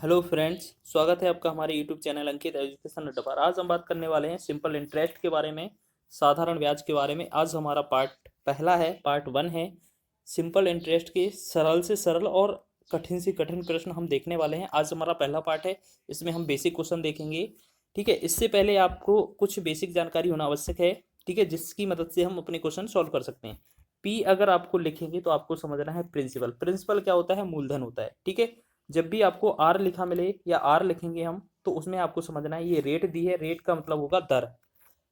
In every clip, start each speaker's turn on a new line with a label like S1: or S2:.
S1: Hello friends, स्वागत है आपका हमारे यूट्यूब चैनल अंकित एजुकेशन अड्डा पर। आज हम बात करने वाले हैं सिंपल इंटरेस्ट के बारे में, साधारण ब्याज के बारे में। आज हमारा पार्ट पहला है, पार्ट 1 है। सिंपल इंटरेस्ट के सरल से सरल और कठिन से कठिन प्रश्न हम देखने वाले हैं। आज हमारा पहला पार्ट है, इसमें हम बेसिक क्वेश्चन देखेंगे। ठीक है, इससे पहले आपको कुछ बेसिक जानकारी होना आवश्यक है, ठीक है, जिसकी मदद से हम अपने क्वेश्चन सॉल्व कर सकते हैं। पी अगर आपको लिखेंगे तो आपको समझना है प्रिंसिपल। प्रिंसिपल क्या होता है? मूलधन होता है। ठीक है, जब भी आपको आर लिखा मिले या आर लिखेंगे हम, तो उसमें आपको समझना है ये रेट दी है। रेट का मतलब होगा दर।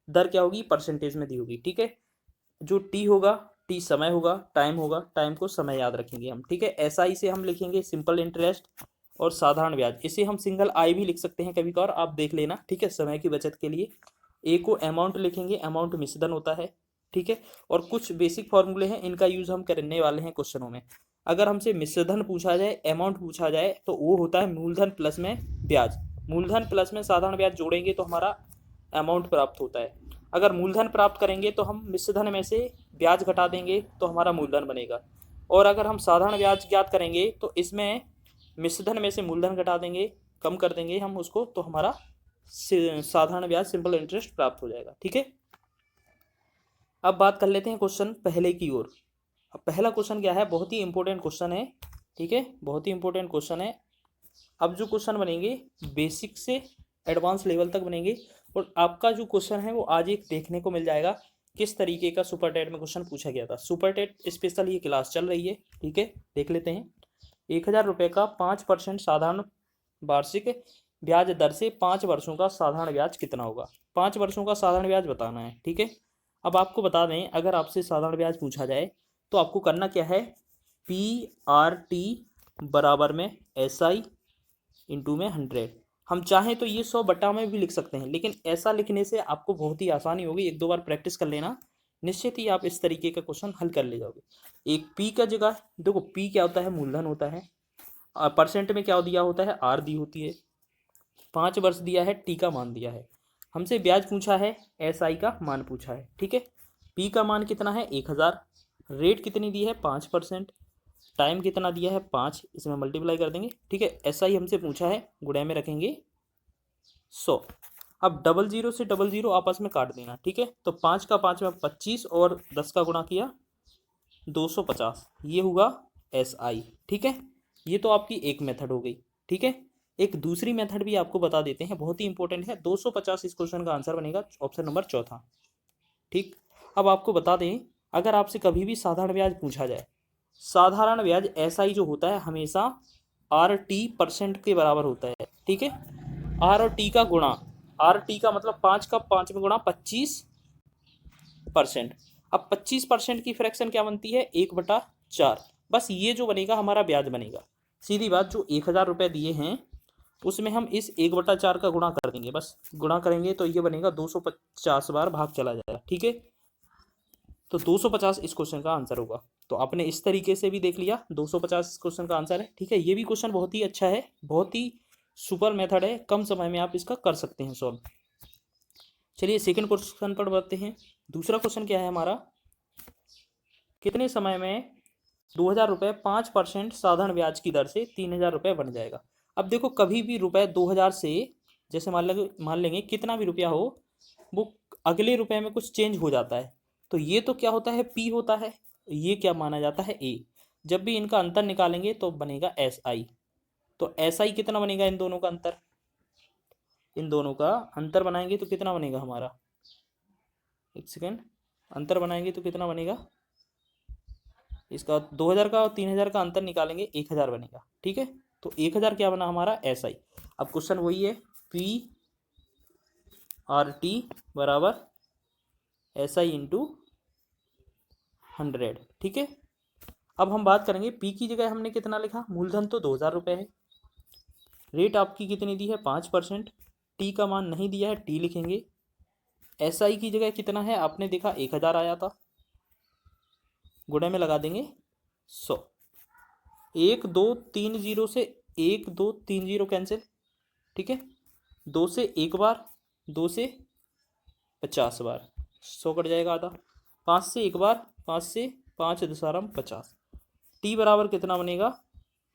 S1: दर क्या होगी? परसेंटेज में दी होगी। ठीक है, जो टी होगा, टी समय होगा, टाइम होगा, टाइम को समय याद रखेंगे हम। ठीक है, एसआई से हम लिखेंगे सिंपल इंटरेस्ट और साधारण ब्याज। इसे हम सिंगल आई भी लिख सकते हैं कभी कभार, आप देख लेना। ठीक है, समय की बचत के लिए ए को अमाउंट लिखेंगे। अमाउंट मिश्रधन होता है। ठीक है, और कुछ बेसिक फॉर्मूले हैं, इनका यूज हम करने वाले हैं क्वेश्चनों में। अगर हमसे मिश्रधन पूछा जाए, अमाउंट पूछा जाए, तो वो होता है मूलधन प्लस में ब्याज। मूलधन प्लस में साधारण ब्याज जोड़ेंगे तो हमारा अमाउंट प्राप्त होता है। अगर मूलधन प्राप्त करेंगे तो हम मिश्रधन में से ब्याज घटा देंगे तो हमारा मूलधन बनेगा। और अगर हम साधारण ब्याज ज्ञात करेंगे तो इसमें मिश्रधन में से मूलधन घटा देंगे, कम कर देंगे हम उसको, तो हमारा साधारण ब्याज सिंपल इंटरेस्ट प्राप्त हो जाएगा। ठीक है, अब बात कर लेते हैं क्वेश्चन पहले की ओर। अब पहला क्वेश्चन क्या है? बहुत ही इंपॉर्टेंट क्वेश्चन है। ठीक है, बहुत ही इंपॉर्टेंट क्वेश्चन है। अब जो क्वेश्चन बनेंगे बेसिक से एडवांस लेवल तक बनेंगे। और आपका जो क्वेश्चन है वो आज एक देखने को मिल जाएगा, किस तरीके का सुपर टेट में क्वेश्चन पूछा गया था। सुपर टेट स्पेशल ये क्लास चल रही है। ठीक है, देख लेते हैं। 1,000 रुपये का 5% साधारण वार्षिक ब्याज दर से 5 वर्षों का साधारण ब्याज कितना होगा? 5 वर्षों का साधारण ब्याज बताना है। ठीक है, अब आपको बता दें, अगर आपसे साधारण ब्याज पूछा जाए तो आपको करना क्या है? पी आर टी बराबर में एस आई इंटू में 100। हम चाहें तो ये 100 में भी लिख सकते हैं, लेकिन ऐसा लिखने से आपको बहुत ही आसानी होगी। एक दो बार प्रैक्टिस कर लेना, निश्चित ही आप इस तरीके का क्वेश्चन हल कर ले जाओगे। एक पी का जगह देखो, पी क्या होता है? मूलधन होता है। परसेंट में क्या दिया होता है? आर दी होती है। 5 वर्ष दिया है, टी का मान दिया है। हमसे ब्याज पूछा है, एस आई का मान पूछा है। ठीक है, पी का मान कितना है? 1,000। रेट कितनी दी है? 5%। टाइम कितना दिया है? 5। इसमें मल्टीप्लाई कर देंगे। ठीक है, एस आई हमसे पूछा है, गुणा में रखेंगे 100। अब डबल जीरो से डबल जीरो आपस में काट देना। ठीक है, तो 5 का 5 में 25 और 10 का गुणा किया 250। ये हुआ एस आई। ठीक है, ये तो आपकी एक मेथड हो गई। ठीक है, एक दूसरी मेथड भी आपको बता देते हैं, बहुत ही इंपॉर्टेंट है। 250 इस क्वेश्चन का आंसर बनेगा, ऑप्शन नंबर चौथा। ठीक, अब आपको बता दें, अगर आपसे कभी भी साधारण ब्याज पूछा जाए, साधारण ब्याज ऐसा ही जो होता है हमेशा आर टी परसेंट के बराबर होता है। ठीक है, आर और टी का गुणा। आर टी का मतलब 5 का 5 में गुणा 25%। अब 25% की फ्रैक्शन क्या बनती है? 1/4। बस ये जो बनेगा हमारा ब्याज बनेगा। सीधी बात, जो 1,000 रुपये दिए हैं उसमें हम इस 1/4 का गुणा कर देंगे। बस गुणा करेंगे तो ये बनेगा 250 बार भाग चला जाएगा। ठीक है, तो 250 इस क्वेश्चन का आंसर होगा। तो आपने इस तरीके से भी देख लिया, 250 इस क्वेश्चन का आंसर है। ठीक है, ये भी क्वेश्चन बहुत ही अच्छा है, बहुत ही सुपर मेथड है, कम समय में आप इसका कर सकते हैं सॉल्व। चलिए सेकंड क्वेश्चन पर बढ़ते हैं। दूसरा क्वेश्चन क्या है हमारा? कितने समय में 2,000 रुपये 5% साधारण ब्याज की दर से 3,000 रुपये बन जाएगा? अब देखो, कभी भी रुपए 2,000 से, जैसे मान लेंगे कितना भी रुपया हो, वो अगले रुपए में कुछ चेंज हो जाता है। तो ये तो क्या होता है? पी होता है। ये क्या माना जाता है? ए। जब भी इनका अंतर निकालेंगे तो बनेगा एस आई। तो एस आई कितना बनेगा? इन दोनों का अंतर, इन दोनों का अंतर बनाएंगे तो कितना बनेगा हमारा? एक सेकेंड, अंतर बनाएंगे तो कितना बनेगा? इसका 2,000 का और 3,000 का अंतर निकालेंगे, 1,000 बनेगा। ठीक है, तो 1,000 क्या बना हमारा? S I. अब क्वेश्चन वही है, पी आर टी बराबर एस आई इंटू 100। ठीक है, अब हम बात करेंगे, पी की जगह हमने कितना लिखा? मूलधन तो 2,000 रुपये है। रेट आपकी कितनी दी है? 5%। टी का मान नहीं दिया है, टी लिखेंगे। एस आई की जगह कितना है? आपने देखा 1,000 आया था, गुणे में लगा देंगे 100। 1 2 3 0 से 1 2 3 0 कैंसिल। ठीक है, 2 से एक बार, 2 से 50 बार, 100 कट जाएगा आधा। 5 से एक बार, 5 से 5 दशारम 50। टी बराबर कितना बनेगा?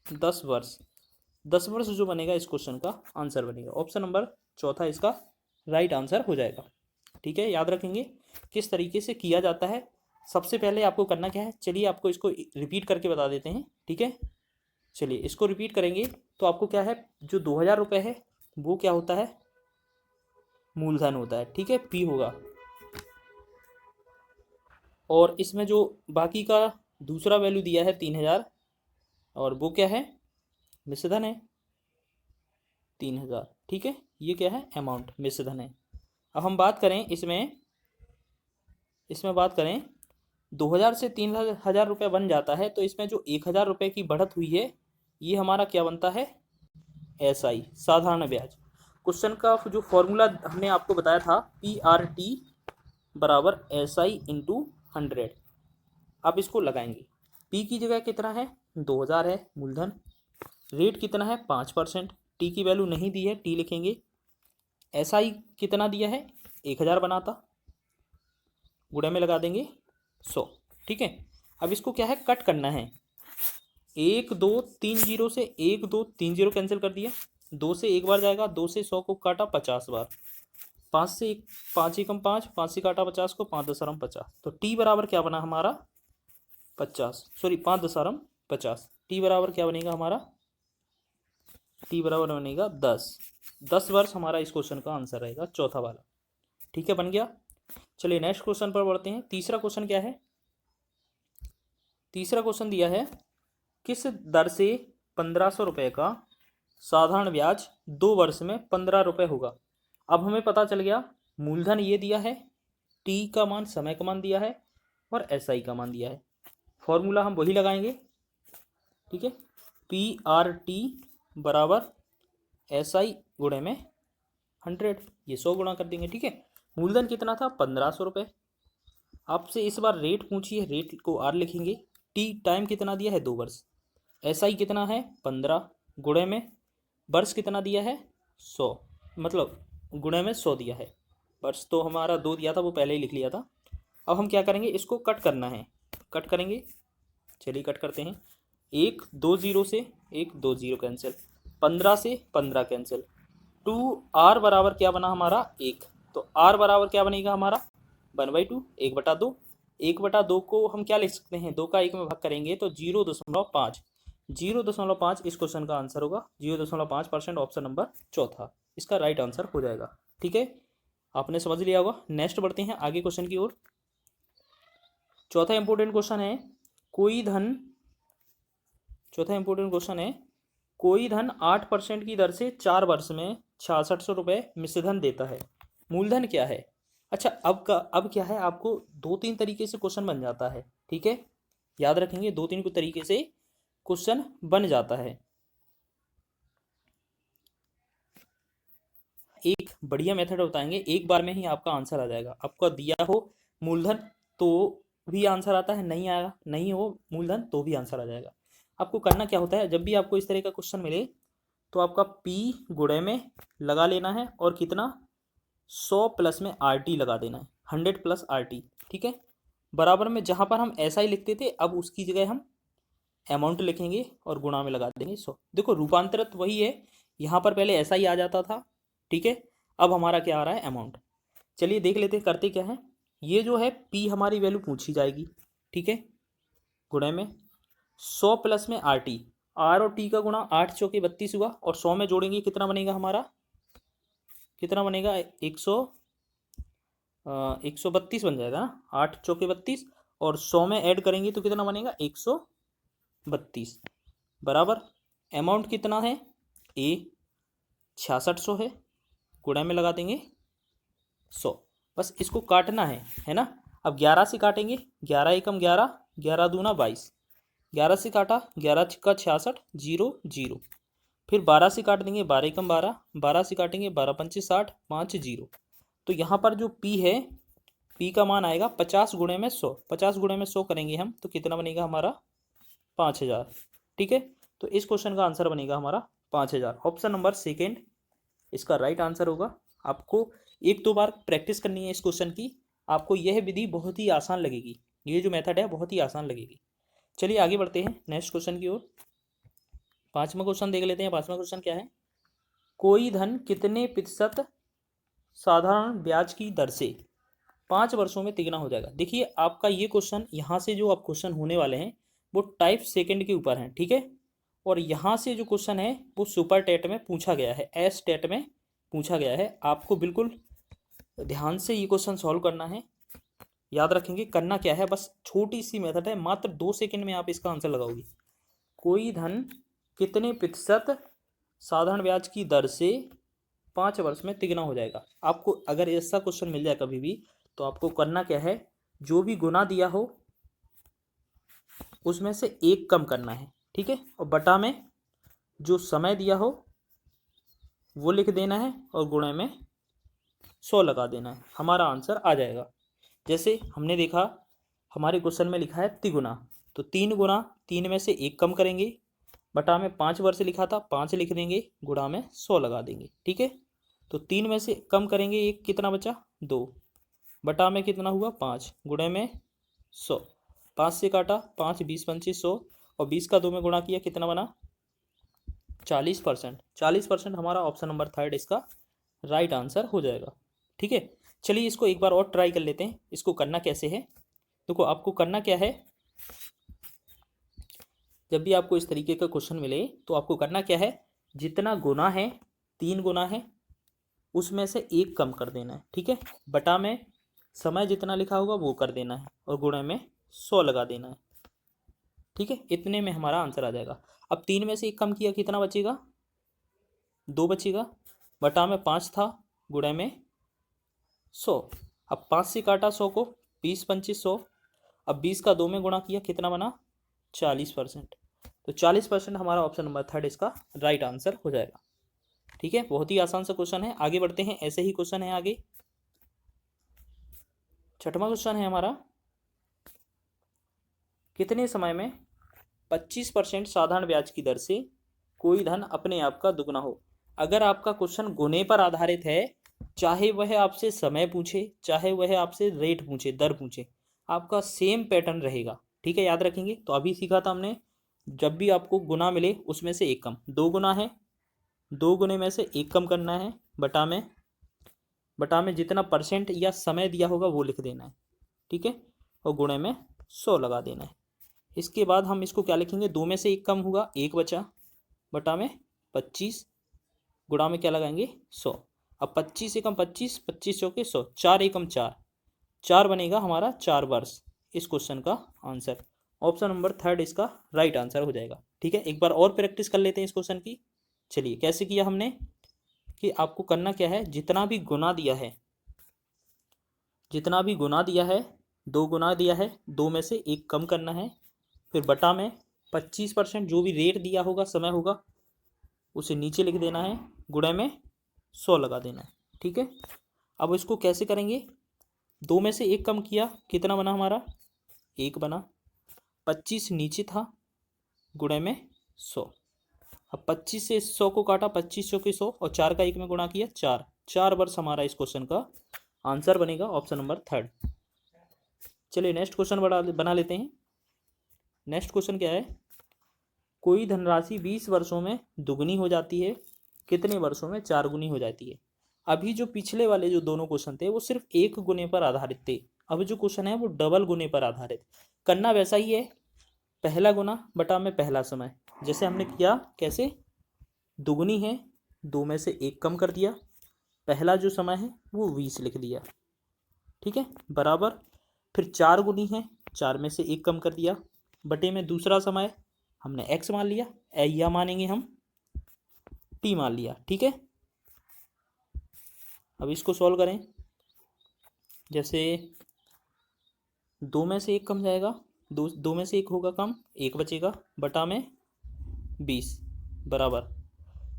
S1: 10 वर्ष। 10 वर्ष जो बनेगा इस क्वेश्चन का आंसर बनेगा। ऑप्शन नंबर चौथा इसका राइट आंसर हो जाएगा। ठीक है, याद रखेंगे किस तरीके से किया जाता है। सबसे पहले आपको करना क्या है, चलिए आपको इसको रिपीट करके बता देते हैं। ठीक है, चलिए इसको रिपीट करेंगे तो आपको क्या है, जो 2000 रुपये है वो क्या होता है, मूलधन होता है। ठीक है, पी होगा। और इसमें जो बाकी का दूसरा वैल्यू दिया है 3000, और वो क्या है, मिश्रधन है 3000। ठीक है, ये क्या है, अमाउंट मिश्रधन है। अब हम बात करें इसमें बात करें 2000 से 3000 रुपये बन जाता है, तो इसमें जो 1000 रुपये की बढ़त हुई है ये हमारा क्या बनता है, SI साधारण ब्याज। क्वेश्चन का जो फॉर्मूला हमने आपको बताया था PRT बराबर SI इंटू 100। अब इसको लगाएंगे। P की जगह कितना है, 2000 है मूलधन, रेट कितना है 5%, T की वैल्यू नहीं दी है, T लिखेंगे। SI कितना दिया है 1000 बनाता, गुणे में लगा देंगे 100। ठीक है, अब इसको क्या है, कट करना है। 1 2 3 0 से 1 2 3 0 कैंसिल कर दिया, 2 से एक बार जाएगा, 2 से 100 को काटा 50 बार, 5 से 5 एकम 5, 5 से काटा 50 को, 5 दशमलव 50। तो टी बराबर क्या बना हमारा 50, सॉरी 5 दशमलव 50। टी बराबर क्या बनेगा हमारा, टी बराबर बनेगा 10 वर्ष हमारा इस क्वेश्चन का आंसर रहेगा, चौथा वाला। ठीक है, बन गया। चलिए नेक्स्ट क्वेश्चन पर बढ़ते हैं। तीसरा क्वेश्चन क्या है, तीसरा क्वेश्चन दिया है किस दर से 1500 रुपये का साधारण ब्याज 2 वर्ष में 15 रुपये होगा। अब हमें पता चल गया मूलधन ये दिया है, टी का मान समय का मान दिया है, और SI का मान दिया है। फॉर्मूला हम वही लगाएंगे। ठीक है, PRT बराबर SI गुणे में 100, ये 100 गुणा कर देंगे। ठीक है, मूलधन कितना था 1500 रुपये। आपसे इस बार रेट पूछी है, रेट को R लिखेंगे। टी टाइम कितना दिया है 2 वर्ष, SI कितना है 15, गुणे में वर्ष कितना दिया है 100, मतलब गुणे में 100 दिया है। वर्ष तो हमारा 2 दिया था, वो पहले ही लिख लिया था। अब हम क्या करेंगे, इसको कट करना है, कट करेंगे। चलिए कट करते हैं। 1 2 0 से 1 2 0 कैंसिल, 15 से 15 कैंसिल, 2R बराबर क्या बना हमारा 1। तो R बराबर क्या बनेगा हमारा 1/2, 1/2। 1/2 को हम क्या लिख सकते हैं, 2 का 1 में भाग करेंगे तो 0.5। 0.5 इस क्वेश्चन का आंसर होगा। 0.5% ऑप्शन नंबर चौथा इसका राइट आंसर हो जाएगा। ठीक है, आपने समझ लिया होगा। नेक्स्ट बढ़ते हैं आगे क्वेश्चन की ओर। चौथा इंपॉर्टेंट क्वेश्चन है, कोई धन 8% की दर से 4 वर्ष में 6600 रुपये मिश्रधन देता है, मूलधन क्या है। अच्छा, अब क्या है, आपको 2-3 तरीके से क्वेश्चन बन जाता है। ठीक है, याद रखेंगे 2-3 तरीके से क्वेश्चन बन जाता है। एक बढ़िया मेथड बताएंगे, एक बार में ही आपका आंसर आ जाएगा। आपका दिया हो मूलधन तो भी आंसर आता है, नहीं आया, नहीं हो मूलधन तो भी आंसर आ जाएगा। आपको करना क्या होता है, जब भी आपको इस तरह का क्वेश्चन मिले तो आपका P गुणे में लगा लेना है, और कितना 100 प्लस में RT लगा देना है, 100 प्लस RT। ठीक है, बराबर में जहाँ पर हम SI लिखते थे अब उसकी जगह हम अमाउंट लिखेंगे और गुणा में लगा देंगे 100। देखो रूपांतरित वही है, यहाँ पर पहले SI आ जाता था। ठीक है, अब हमारा क्या आ रहा है अमाउंट। चलिए देख लेते हैं करते क्या है। ये जो है P हमारी वैल्यू पूछी जाएगी। ठीक है, गुणे में 100 प्लस में RT, R और T का गुणा 8 चौके 32 हुआ, और 100 में जोड़ेंगे कितना बनेगा हमारा, कितना बनेगा 132 बन जाएगा ना, 8 चौके 32, और 100 में ऐड करेंगे तो कितना बनेगा 132 बराबर अमाउंट कितना है 6600 है, गुणा में लगा देंगे 100। बस इसको काटना है ना। अब 11 से काटेंगे, 11 एकम 11, 11 दूना 22, 11 से काटा 11 का 66, 0 0। फिर 12 से काट देंगे, 12 एकम 12, 12 से काटेंगे 12 पंचे 60, 5 0। तो यहाँ पर जो P है, P का मान आएगा 50 गुणे में 100, 50 गुणे में 100 करेंगे हम तो कितना बनेगा हमारा 5000। ठीक है, तो इस क्वेश्चन का आंसर बनेगा हमारा 5000। ऑप्शन नंबर सेकेंड इसका राइट आंसर होगा। आपको 1-2 बार प्रैक्टिस करनी है इस क्वेश्चन की, आपको यह विधि बहुत ही आसान लगेगी, ये जो मेथड है बहुत ही आसान लगेगी। चलिए आगे बढ़ते हैं नेक्स्ट क्वेश्चन की ओर। 5वां क्वेश्चन देख लेते हैं। 5वां क्वेश्चन क्या है, कोई धन कितने प्रतिशत साधारण ब्याज की दर से 5 वर्षों में तिगुना हो जाएगा। देखिए आपका ये क्वेश्चन, यहाँ से जो आप क्वेश्चन होने वाले हैं वो टाइप सेकंड के ऊपर हैं, ठीक है। और यहाँ से जो क्वेश्चन है वो सुपर टेट में पूछा गया है, एस टेट में पूछा गया है। आपको बिल्कुल ध्यान से ये क्वेश्चन सॉल्व करना है। याद रखेंगे करना क्या है, बस छोटी सी मेथड है, मात्र 2 सेकंड में आप इसका आंसर लगाओगे। कोई धन कितने प्रतिशत साधारण ब्याज की दर से 5 वर्ष में तिगुना हो जाएगा। आपको अगर ऐसा क्वेश्चन मिल जाए कभी भी, तो आपको करना क्या है, जो भी गुना दिया हो उसमें से 1 कम करना है, ठीक है। और बटा में जो समय दिया हो वो लिख देना है और गुणे में 100 लगा देना है, हमारा आंसर आ जाएगा। जैसे हमने देखा हमारे क्वेश्चन में लिखा है तिगुना, तो 3 गुना 3 में से 1 कम करेंगे, बटा में 5 वर्ष लिखा था 5 लिख देंगे, गुणा में 100 लगा देंगे, ठीक है। तो 3 में से कम करेंगे 1, कितना बचा 2, बटा में कितना हुआ 5, गुणे में 100, 5 से काटा 5, 20 25 100, और 20 का 2 में गुणा किया कितना बना 40%। 40% हमारा ऑप्शन नंबर 3 इसका राइट आंसर हो जाएगा, ठीक है। चलिए इसको एक बार और ट्राई कर लेते हैं। इसको करना कैसे है, देखो आपको करना क्या है, जब भी आपको इस तरीके का क्वेश्चन मिले तो आपको करना क्या है, जितना गुना है 3 गुना है उसमें से 1 कम कर देना है, ठीक है। बटा में समय जितना लिखा होगा वो कर देना है और गुणे में 100 लगा देना है, ठीक है। इतने में हमारा आंसर आ जाएगा। अब 3 में से 1 कम किया कितना बचेगा 2 बचेगा, बटा में 5 था, गुणे में 100। अब 5 से काटा 100 को, 20 25 100, अब 20 का 2 में गुणा किया कितना बना 40%। तो 40% हमारा ऑप्शन नंबर 3 इसका राइट आंसर हो जाएगा, ठीक है। बहुत ही आसान सा क्वेश्चन है। आगे बढ़ते हैं, ऐसे ही क्वेश्चन है आगे। 6वां क्वेश्चन है हमारा, कितने समय में 25% साधारण ब्याज की दर से कोई धन अपने आप का दुगना हो। अगर आपका क्वेश्चन गुने पर आधारित है, चाहे वह आपसे समय पूछे चाहे वह आपसे रेट पूछे, दर पूछे, आपका सेम पैटर्न रहेगा, ठीक है। याद रखेंगे। तो अभी सीखा था हमने, जब भी आपको गुना मिले उसमें से 1 कम, 2 गुना है 2 गुने में से 1 कम करना है, बटा में जितना परसेंट या समय दिया होगा वो लिख देना है, ठीक है, और गुणे में 100 लगा देना है। इसके बाद हम इसको क्या लिखेंगे, 2 में से 1 कम हुआ 1 बचा, बटा में 25, गुणा में क्या लगाएंगे 100। अब 25 एकम 25, 25 चौके 100, 4 एकम 4, 4 बनेगा हमारा 4 वर्ष इस क्वेश्चन का आंसर। ऑप्शन नंबर 3 इसका राइट आंसर हो जाएगा, ठीक है। एक बार और प्रैक्टिस कर लेते हैं इस क्वेश्चन की। चलिए कैसे किया हमने, कि आपको करना क्या है, जितना भी गुना दिया है 2 गुना दिया है, 2 में से 1 कम करना है, फिर बटा में 25% जो भी रेट दिया होगा समय होगा उसे नीचे लिख देना है, गुणे में 100 लगा देना है, ठीक है। अब इसको कैसे करेंगे, 2 में से 1 कम किया कितना बना हमारा 1 बना, 25 नीचे था, गुणे में 100। अब 25 से 100 को काटा, 25 चौके 100, और 4 का 1 में गुणा किया 4 वर्ष हमारा इस क्वेश्चन का आंसर बनेगा, ऑप्शन नंबर 3। चलिए नेक्स्ट क्वेश्चन बना लेते हैं। नेक्स्ट क्वेश्चन क्या है, कोई धनराशि 20 वर्षों में दुगनी हो जाती है, कितने वर्षों में 4 गुनी हो जाती है। अभी जो पिछले वाले जो दोनों क्वेश्चन थे वो सिर्फ 1 गुने पर आधारित थे, अब जो क्वेश्चन है वो डबल गुने पर आधारित। करना वैसा ही है, पहला गुना बटा में पहला समय, जैसे हमने किया, कैसे, दुगनी है 2 में से 1 कम कर दिया, पहला जो समय है वो 20 लिख दिया, ठीक है, बराबर। फिर 4 गुनी है, 4 में से 1 कम कर दिया, बटे में दूसरा समय हमने x मान लिया, या मानेंगे हम t मान लिया, ठीक है। अब इसको सॉल्व करें, जैसे 2 में से 1 कम जाएगा, 2 में से 1 होगा कम, 1 बचेगा, बटा में 20 बराबर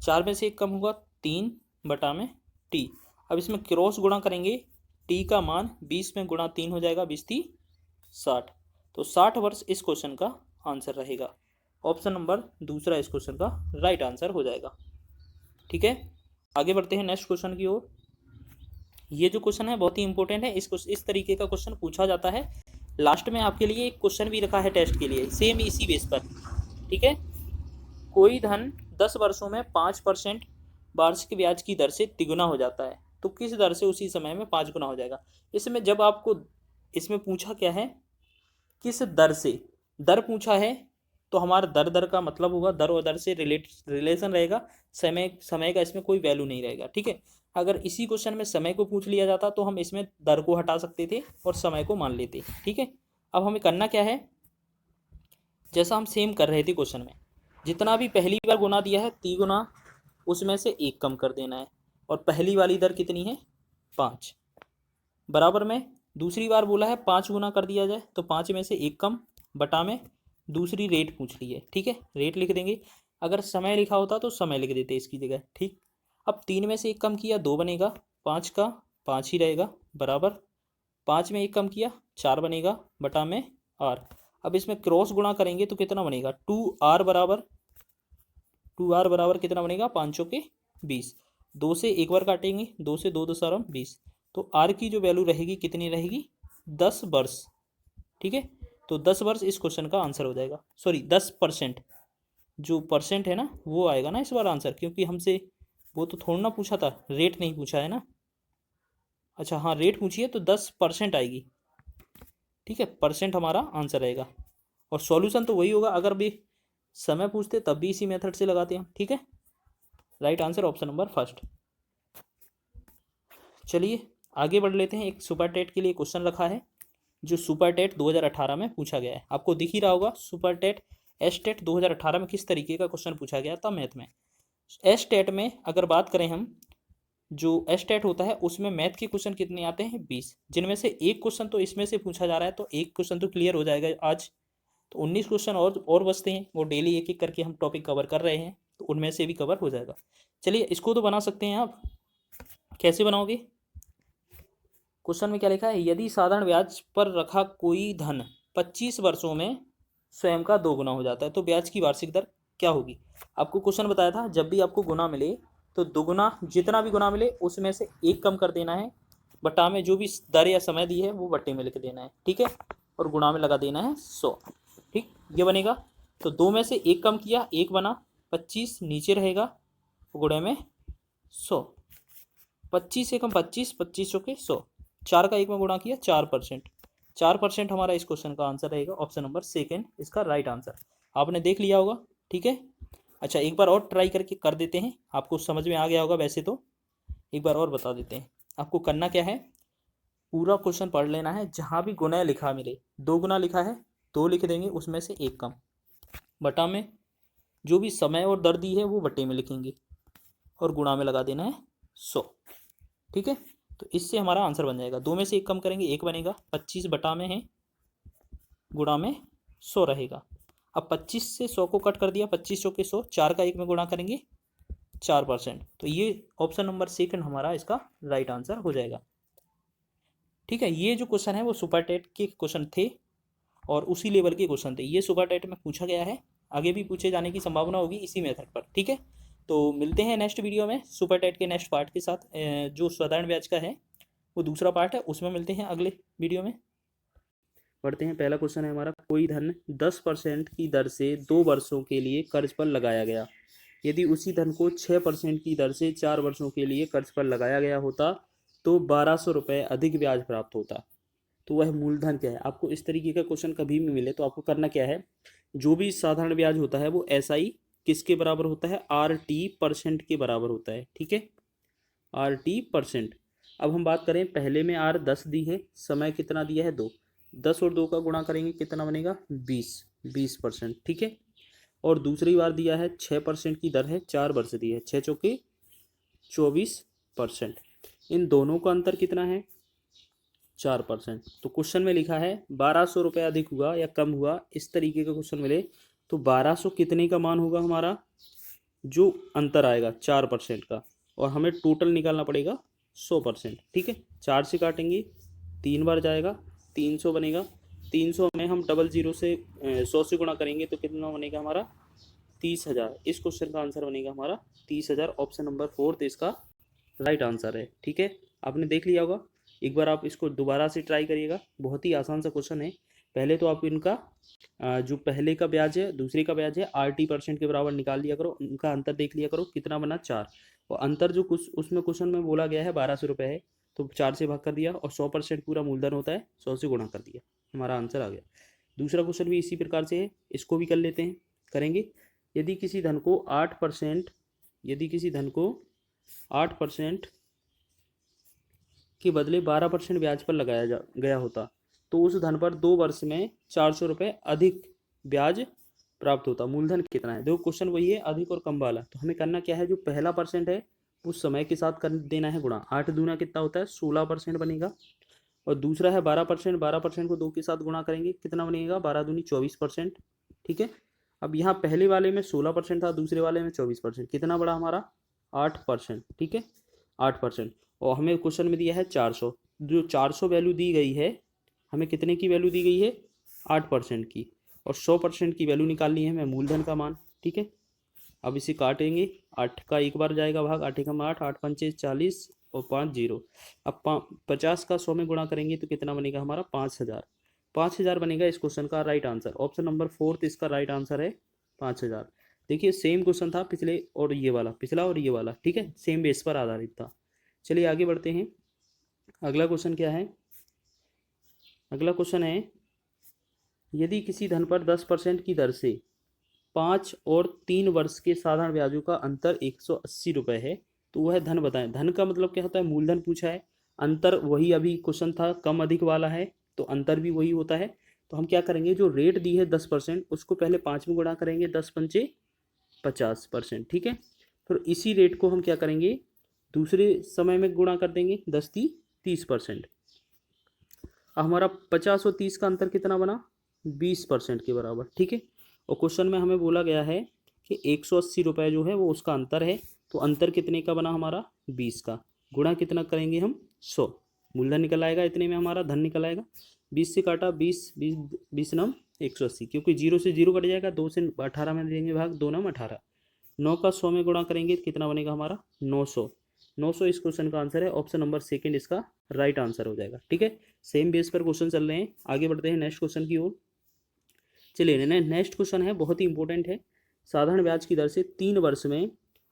S1: 4 में से 1 कम होगा 3, बटा में t। अब इसमें क्रॉस गुणा करेंगे, t का मान 20 में गुणा 3 हो जाएगा, 20 3 60, तो 60 वर्ष इस क्वेश्चन का आंसर रहेगा। ऑप्शन नंबर 2 इस क्वेश्चन का राइट आंसर हो जाएगा, ठीक है। आगे बढ़ते हैं नेक्स्ट क्वेश्चन की ओर। ये जो क्वेश्चन है बहुत ही इंपॉर्टेंट है, इस तरीके का क्वेश्चन पूछा जाता है। लास्ट में आपके लिए एक क्वेश्चन भी रखा है टेस्ट के लिए, सेम इसी बेस पर, ठीक है। कोई धन 10 वर्षों में 5% वार्षिक ब्याज की दर से तिगुना हो जाता है, तो किस दर से उसी समय में 5 गुना हो जाएगा। इसमें जब आपको इसमें पूछा क्या है, किस दर से, दर पूछा है, तो हमारा दर दर का मतलब होगा, दर और दर से रिलेशन रहेगा, समय का इसमें कोई वैल्यू नहीं रहेगा। ठीक है, अगर इसी क्वेश्चन में समय को पूछ लिया जाता तो हम इसमें दर को हटा सकते थे और समय को मान लेते। ठीक है, अब हमें करना क्या है, जैसा हम सेम कर रहे थे क्वेश्चन में, जितना भी पहली बार गुना दिया है तिगुना, उसमें से 1 कम कर देना है, और पहली वाली दर कितनी है 5, बराबर में दूसरी बार बोला है 5 गुना कर दिया जाए, तो 5 में से 1 कम, बटा में दूसरी रेट पूछ ली है। ठीक है, रेट लिख देंगे, अगर समय लिखा होता तो समय लिख देते इसकी जगह। ठीक, अब 3 में से 1 कम किया 2 बनेगा, 5 का 5 ही रहेगा, बराबर 5 में 1 कम किया 4 बनेगा, बटा में r। अब इसमें क्रॉस गुणा करेंगे तो कितना बनेगा 2r बराबर कितना बनेगा 5 के 20, 2 से 1 बार काटेंगे, 2 से 2 दशमलव 20, तो r की जो वैल्यू रहेगी कितनी रहेगी 10 वर्ष। ठीक है, तो 10 वर्ष इस क्वेश्चन का आंसर हो जाएगा, सॉरी 10%, जो परसेंट है ना वो आएगा ना इस बार आंसर, क्योंकि हमसे वो तो थोड़ा ना पूछा था, रेट नहीं पूछा है ना। अच्छा हाँ, रेट पूछी है तो 10% आएगी। ठीक है, परसेंट हमारा आंसर रहेगा, और सॉल्यूशन तो वही होगा, अगर भी समय पूछते तब भी इसी मेथड से लगाते हैं। ठीक है, right answer option number first. चलिए आगे बढ़ लेते हैं, एक सुपर टेट के लिए क्वेश्चन रखा है, जो सुपर टेट 2018 में पूछा गया है। आपको दिख ही रहा होगा सुपर टेट एस टेट 2018 में किस तरीके का क्वेश्चन पूछा गया था मैथ में। एस टेट में अगर बात करें हम, जो एस टेट होता है उसमें मैथ के क्वेश्चन कितने आते हैं 20, जिनमें से एक क्वेश्चन तो इसमें से पूछा जा रहा है, तो एक क्वेश्चन तो क्लियर हो जाएगा आज, तो 19 क्वेश्चन और बचते हैं, वो डेली एक एक करके हम टॉपिक कवर कर रहे हैं, तो उनमें से भी कवर हो जाएगा। चलिए इसको तो बना सकते हैं आप, कैसे बनाओगे, क्वेश्चन में क्या लिखा है, यदि साधारण ब्याज पर रखा कोई धन 25 वर्षों में स्वयं का 2 गुना हो जाता है, तो ब्याज की वार्षिक दर क्या होगी। आपको क्वेश्चन बताया था, जब भी आपको गुना मिले तो दोगुना, जितना भी गुना मिले उसमें से 1 कम कर देना है, बटा में जो भी दर या समय दी है वो बट्टे में लिख देना है। ठीक है, और गुणा में लगा देना है 100। ठीक, ये बनेगा, तो 2 में से 1 कम किया 1 बना, 25 नीचे रहेगा, गुणे में 100, 25 से कम 25, 25 चौके 100, 4 का 1 में गुणा किया 4%, 4% हमारा इस क्वेश्चन का आंसर रहेगा, ऑप्शन नंबर सेकंड इसका राइट आंसर। आपने देख लिया होगा। ठीक है, अच्छा एक बार और ट्राई करके कर देते हैं, आपको समझ में आ गया होगा वैसे तो, एक बार और बता देते हैं। आपको करना क्या है, पूरा क्वेश्चन पढ़ लेना है, जहाँ भी गुना लिखा मिले, 2 गुना लिखा है 2 लिख देंगे, उसमें से 1 कम, बटा में जो भी समय और दर दी है वो बट्टे में लिखेंगे, और गुणा में लगा देना है 100। ठीक है, तो इससे हमारा आंसर बन जाएगा, 2 में से 1 कम करेंगे 1 बनेगा, 25 बटा में है, गुणा में 100 रहेगा। अब 25 से 100 को कट कर दिया, 25 चौके 100, 4 का 1 में गुणा करेंगे 4%, तो ये ऑप्शन नंबर सेकंड हमारा इसका राइट आंसर हो जाएगा। ठीक है, ये जो क्वेश्चन है वो सुपर टेट के क्वेश्चन थे, और उसी लेवल के क्वेश्चन थे, ये सुपर टेट में पूछा गया है, आगे भी पूछे जाने की संभावना होगी इसी मेथड पर। ठीक है, तो मिलते हैं नेक्स्ट वीडियो में सुपर टेट के नेक्स्ट पार्ट के साथ, जो साधारण ब्याज का है वो दूसरा पार्ट है, उसमें मिलते हैं अगले वीडियो में। पढ़ते हैं, पहला क्वेश्चन है हमारा, कोई धन 10% की दर से 2 वर्षों के लिए कर्ज पर लगाया गया, यदि उसी धन को 6% की दर से 4 वर्षों के लिए कर्ज पर लगाया गया होता तो 1200 रुपये अधिक ब्याज प्राप्त होता, तो वह मूलधन क्या है। आपको इस तरीके का क्वेश्चन कभी भी मिले तो आपको करना क्या है, जो भी साधारण ब्याज होता है वो SI किसके बराबर होता है, RT% के बराबर होता है। ठीक है, RT%। अब हम बात करें, पहले में R 10 दी है, समय कितना दिया है 2, 10 और 2 का गुणा करेंगे कितना बनेगा 20%। ठीक है, और दूसरी बार दिया है 6% की दर है, 4 वर्ष दी है, 6 चौके 24%, इन दोनों का अंतर कितना है 4%। तो क्वेश्चन में लिखा है 1200 रुपये अधिक हुआ या कम हुआ, इस तरीके का क्वेश्चन मिले तो 1200 कितने का मान होगा हमारा, जो अंतर आएगा 4% का, और हमें टोटल निकालना पड़ेगा 100%। ठीक है, 4 से काटेंगे 3 बार जाएगा, 300 बनेगा, 300 में हम 00 से 100 से गुणा करेंगे तो कितना बनेगा हमारा 30,000। इस क्वेश्चन का आंसर बनेगा हमारा 30,000, ऑप्शन नंबर 4 इसका राइट आंसर है। ठीक है, आपने देख लिया होगा, एक बार आप इसको दोबारा से ट्राई करिएगा, बहुत ही आसान सा क्वेश्चन है, पहले तो आप इनका जो पहले का ब्याज है दूसरे का ब्याज है 80% के बराबर निकाल लिया करो, उनका अंतर देख लिया करो कितना बना 4। और अंतर जो कुछ उसमें क्वेश्चन में बोला गया है 1200 रुपये है, तो 4 से भाग कर दिया और 100% पूरा मूलधन होता है, 100 से गुणा कर दिया, हमारा आंसर आ गया। दूसरा क्वेश्चन भी इसी प्रकार से है, इसको भी कर लेते हैं, करेंगे। यदि किसी धन को 8% यदि किसी धन को 8% के बदले 12% ब्याज पर लगाया गया होता तो उस धन पर 2 वर्ष में 400 रुपये अधिक ब्याज प्राप्त होता। मूलधन कितना है? देखो क्वेश्चन वही है, अधिक और कम वाला। तो हमें करना क्या है, जो पहला परसेंट है वो समय के साथ कर देना है गुणा। 8 दूना कितना होता है 16% बनेगा। और दूसरा है 12%, 12% को 2 के साथ गुणा करेंगे कितना बनेगा 12 दूनी 24%। ठीक है, अब यहाँ पहले वाले में 16% था, दूसरे वाले में 24%, कितना बड़ा हमारा 8%। ठीक है, 8%। और हमें क्वेश्चन में दिया है 400, जो 400 वैल्यू दी गई है, हमें कितने की वैल्यू दी गई है 8% की, और 100% की वैल्यू निकालनी है हमें मूलधन का मान। ठीक है, अब इसे काटेंगे, 8 का एक बार जाएगा भाग, 8 एकम 8, 8 पंचे 40 और 5 0। अब 50 का 100 में गुणा करेंगे तो कितना बनेगा हमारा 5000। 5000 बनेगा इस क्वेश्चन का राइट आंसर। ऑप्शन नंबर 4 इसका राइट आंसर है 5000। देखिए सेम क्वेश्चन था पिछले और ये वाला, पिछला और ये वाला। ठीक है, सेम बेस पर आधारित था। चलिए आगे बढ़ते हैं। अगला क्वेश्चन क्या है? अगला क्वेश्चन है, यदि किसी धन पर 10% की दर से 5 और 3 वर्ष के साधारण ब्याजों का अंतर 180 रुपये है तो वह धन बताएं। धन का मतलब क्या होता है, मूलधन पूछा है, अंतर वही अभी क्वेश्चन था कम अधिक वाला है, तो अंतर भी वही होता है। तो हम क्या करेंगे, जो रेट दी है 10% उसको पहले 5 में गुणा करेंगे, 10 पंचे 50%। ठीक है, फिर इसी रेट को हम क्या करेंगे दूसरे समय में गुणा कर देंगे, 10 × 30%। हमारा 50 और 30 का अंतर कितना बना 20% के बराबर। ठीक है, और क्वेश्चन में हमें बोला गया है कि 180 रुपये जो है वो उसका अंतर है, तो अंतर कितने का बना हमारा 20 का, गुणा कितना करेंगे हम 100, मूलधन निकल आएगा, इतने में हमारा धन निकल आएगा। 20 से काटा 20, 20 नम 180, क्योंकि 0 से 0 कट जाएगा, 2 से 18 में देंगे भाग, 2 नम 18, 9 का 100 में गुणा करेंगे कितना बनेगा हमारा 900। 900 इस क्वेश्चन का आंसर है। ऑप्शन नंबर 2 इसका राइट आंसर हो जाएगा। ठीक है, सेम बेस पर क्वेश्चन चल रहे हैं, आगे बढ़ते हैं नेक्स्ट क्वेश्चन की ओर। चलिए नेक्स्ट क्वेश्चन है, बहुत ही इंपॉर्टेंट है। साधारण ब्याज की दर से 3 वर्ष में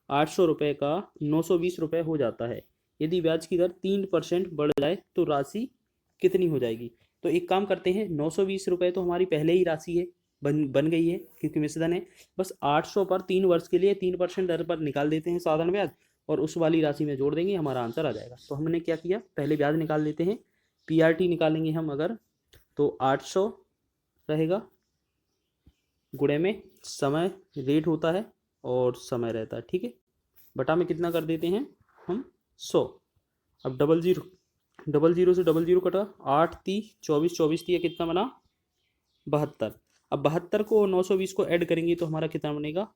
S1: 800 रुपये का 920 रुपये हो जाता है। यदि ब्याज की दर 3% बढ़ जाए तो राशि कितनी हो जाएगी? तो एक काम करते हैं, 920 रुपये तो हमारी पहले ही राशि है, बन गई है क्योंकि मिश्रधन है। बस 800 पर 3 वर्ष के लिए 3% दर पर निकाल देते हैं साधारण ब्याज, और उस वाली राशि में जोड़ देंगे, हमारा आंसर आ जाएगा। तो हमने क्या किया, पहले ब्याज निकाल लेते हैं, PRT निकालेंगे हम अगर, तो 800 रहेगा, गुणे में समय रेट होता है और समय रहता है। ठीक है, बटा में कितना कर देते हैं हम 100। अब डबल जीरो से डबल जीरो कटा, 8 × 3 = 24, 24 × 3 कितना बना 72। अब 72 को 920 को ऐड करेंगे तो हमारा कितना बनेगा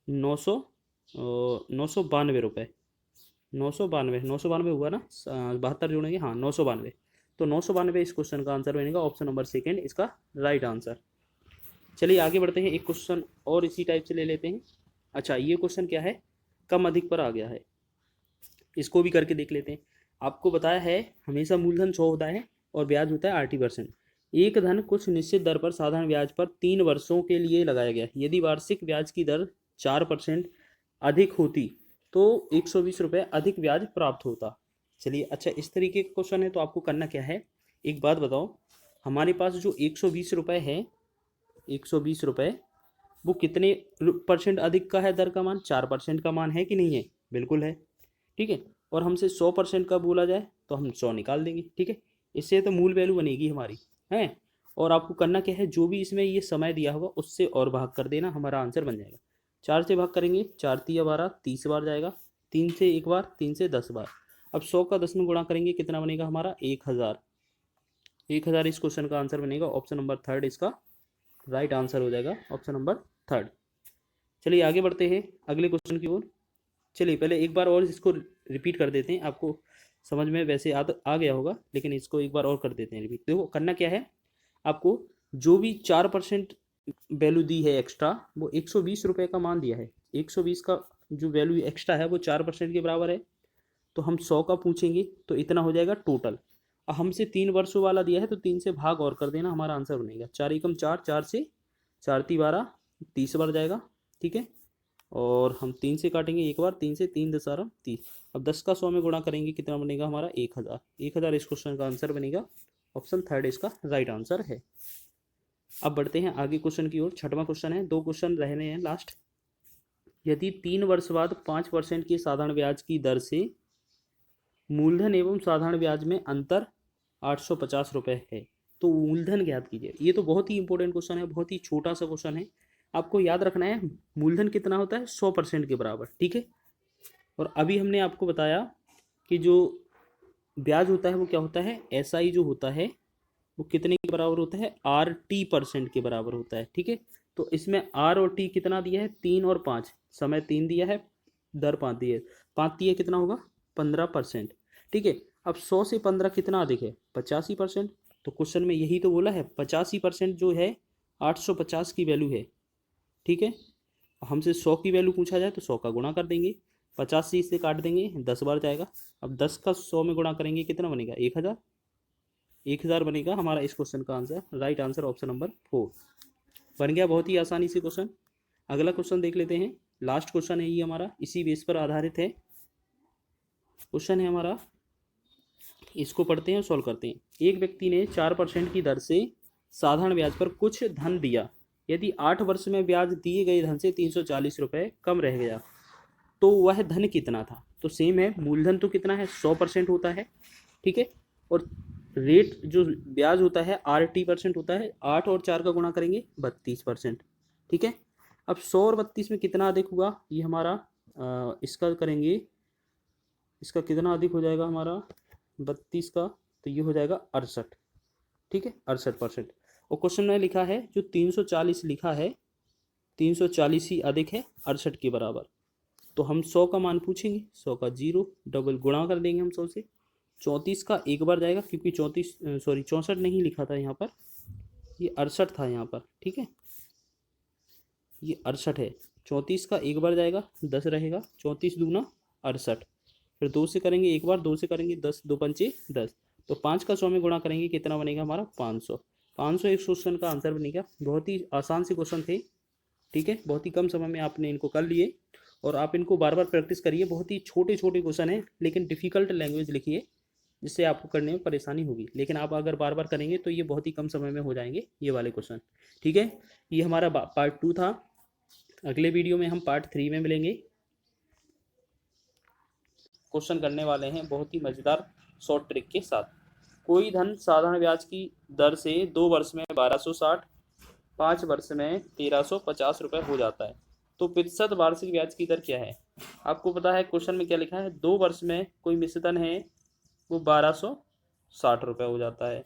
S1: 992 रुपये। 992 हुआ ना, 72 जोड़ेंगे, हाँ 992। तो 992 इस क्वेश्चन का आंसर बनेगा। ऑप्शन नंबर 2 इसका राइट आंसर। चलिए आगे बढ़ते हैं, एक क्वेश्चन और इसी टाइप से ले लेते हैं। अच्छा, ये क्वेश्चन क्या है, कम अधिक पर आ गया है, इसको भी करके देख लेते हैं। आपको बताया है हमेशा मूलधन 100 होता है और ब्याज होता है 80%। एक धन कुछ निश्चित दर पर साधारण ब्याज पर 3 वर्षों के लिए लगाया गया। यदि वार्षिक ब्याज की दर 4% अधिक होती तो 120 रुपये अधिक ब्याज प्राप्त होता। चलिए, अच्छा इस तरीके का क्वेश्चन है तो आपको करना क्या है, एक बात बताओ, हमारे पास जो 120 रुपये है, 120 रुपये वो कितने % अधिक का है दर का मान? 4% का मान है कि नहीं है? बिल्कुल है। ठीक है, और हमसे 100% का बोला जाए तो हम 100 निकाल देंगे। ठीक है, इससे तो मूल वैल्यू बनेगी हमारी है। और आपको करना क्या है, जो भी इसमें ये समय दिया होगा उससे और भाग कर देना, हमारा आंसर बन जाएगा। 4 से भाग करेंगे, 4 × 3 = 12, 30 बार जाएगा, 3 से 1 बार, 3 से 10 बार। अब 100 का 10 में गुणा करेंगे कितना बनेगा हमारा 1000। 1000 इस क्वेश्चन का आंसर बनेगा। ऑप्शन नंबर 3 इसका राइट आंसर हो जाएगा, ऑप्शन नंबर 3। चलिए आगे बढ़ते हैं अगले क्वेश्चन की ओर। चलिए पहले एक बार और इसको रिपीट कर देते हैं, आपको समझ में वैसे आ गया होगा, लेकिन इसको एक बार और कर देते हैं रिपीट। देखो करना क्या है, आपको जो भी 4% वैल्यू दी है एक्स्ट्रा, वो 120 रुपये का मान दिया है। 120 का जो वैल्यू एक्स्ट्रा है वो 4% के बराबर है, तो हम 100 का पूछेंगे तो इतना हो जाएगा टोटल। हमसे 3 वर्षों वाला दिया है तो 3 से भाग और कर देना, हमारा आंसर बनेगा 4 एकम 4, 4 से 4 × 12 30 बार जाएगा, ठीक है। और हम 3 से काटेंगे एक बार, 3 से 3 10 30। अब 10 का 100 में गुणा करेंगे, कितना बनेगा हमारा 1000। 1000 इस क्वेश्चन का आंसर बनेगा। ऑप्शन थर्ड इसका राइट आंसर है। अब बढ़ते हैं आगे क्वेश्चन की ओर। छठवां क्वेश्चन है, 2 क्वेश्चन रहने हैं लास्ट। यदि 3 वर्ष बाद 5% की साधारण ब्याज की दर से मूलधन एवं साधारण ब्याज में अंतर 850 रुपये है तो मूलधन ज्ञात कीजिए। ये तो बहुत ही इंपॉर्टेंट क्वेश्चन है, बहुत ही छोटा सा क्वेश्चन है। आपको याद रखना है मूलधन कितना होता है, 100% के बराबर, ठीक है। और अभी हमने आपको बताया कि जो ब्याज होता है वो क्या होता है, एसआई जो होता है वो कितने के बराबर होता है, RT% के बराबर होता है, ठीक है। तो इसमें R और T कितना दिया है, 3 और 5। समय 3 दिया है, दर 5 दी है, 5 दिया कितना होगा 15%, ठीक है। अब 100 से 15 कितना अधिक है, 85%। तो क्वेश्चन में यही तो बोला है 85% जो है 850 की वैल्यू है, ठीक है। हमसे 100 की वैल्यू पूछा जाए तो 100 का गुणा कर देंगे, 85 से काट देंगे, 10 बार जाएगा। अब 10 का 100 में गुणा करेंगे, कितना बनेगा 1000। 1000 बनेगा हमारा इस क्वेश्चन का answer. Right answer option number 4 बन गया, बहुत ही आसानी से क्वेश्चन। अगला क्वेश्चन देख लेते हैं, लास्ट क्वेश्चन है ये हमारा, इसी बेस पर आधारित है क्वेश्चन है हमारा। इसको पढ़ते हैं और सॉल्व करते हैं। एक व्यक्ति ने 4% की दर से साधारण ब्याज पर कुछ धन दिया। यदि 8 वर्ष में ब्याज दिए गए धन से 340 रुपये कम रह गया तो वह धन कितना था। तो सेम है, मूलधन तो कितना है 100% होता है, ठीक है। और रेट जो ब्याज होता है RT% होता है, 8 और 4 का गुणा करेंगे 32%, ठीक है। अब 100 और 32 में कितना अधिक हुआ, ये हमारा इसका करेंगे, इसका कितना अधिक हो जाएगा हमारा 32 का, तो ये हो जाएगा 68, ठीक है 68%। और क्वेश्चन में लिखा है जो 340 लिखा है, 340 ही अधिक है 68 के बराबर। तो हम 100 का मान पूछेंगे, 100 का 0 डबल गुणा कर देंगे हम 100 से। 34 का एक बार जाएगा क्योंकि 64 नहीं लिखा था यहाँ पर, ये 68 था यहाँ पर, ठीक है। ये 68 है, 34 का एक बार जाएगा 10 रहेगा, 34 दूना 68। फिर 2 से करेंगे एक बार, 2 से करेंगे 10, 2 पंचे 10। तो 5 का 100 में गुणा करेंगे, कितना बनेगा हमारा 500। 500 एक क्वेश्चन का आंसर बनेगा। बहुत ही आसान से क्वेश्चन थे, ठीक है। बहुत ही कम समय में आपने इनको कर लिए और आप इनको बार बार प्रैक्टिस करिए। बहुत ही छोटे छोटे क्वेश्चन हैं लेकिन डिफ़िकल्ट लैंग्वेज लिखिए जिससे आपको करने में परेशानी होगी, लेकिन आप अगर बार बार करेंगे तो ये बहुत ही कम समय में हो जाएंगे ये वाले क्वेश्चन, ठीक है। ये हमारा पार्ट 2 था। अगले वीडियो में हम पार्ट 3 में मिलेंगे। क्वेश्चन करने वाले हैं बहुत ही मज़ेदार शॉर्ट ट्रिक के साथ। कोई धन साधारण ब्याज की दर से 2 वर्ष में 1260, 5 वर्ष में 1350 रुपये हो जाता है तो प्रतिशत वार्षिक ब्याज की दर क्या है। आपको पता है क्वेश्चन में क्या लिखा है, 2 वर्ष में कोई मिश्रधन है वो 1260 रुपये हो जाता है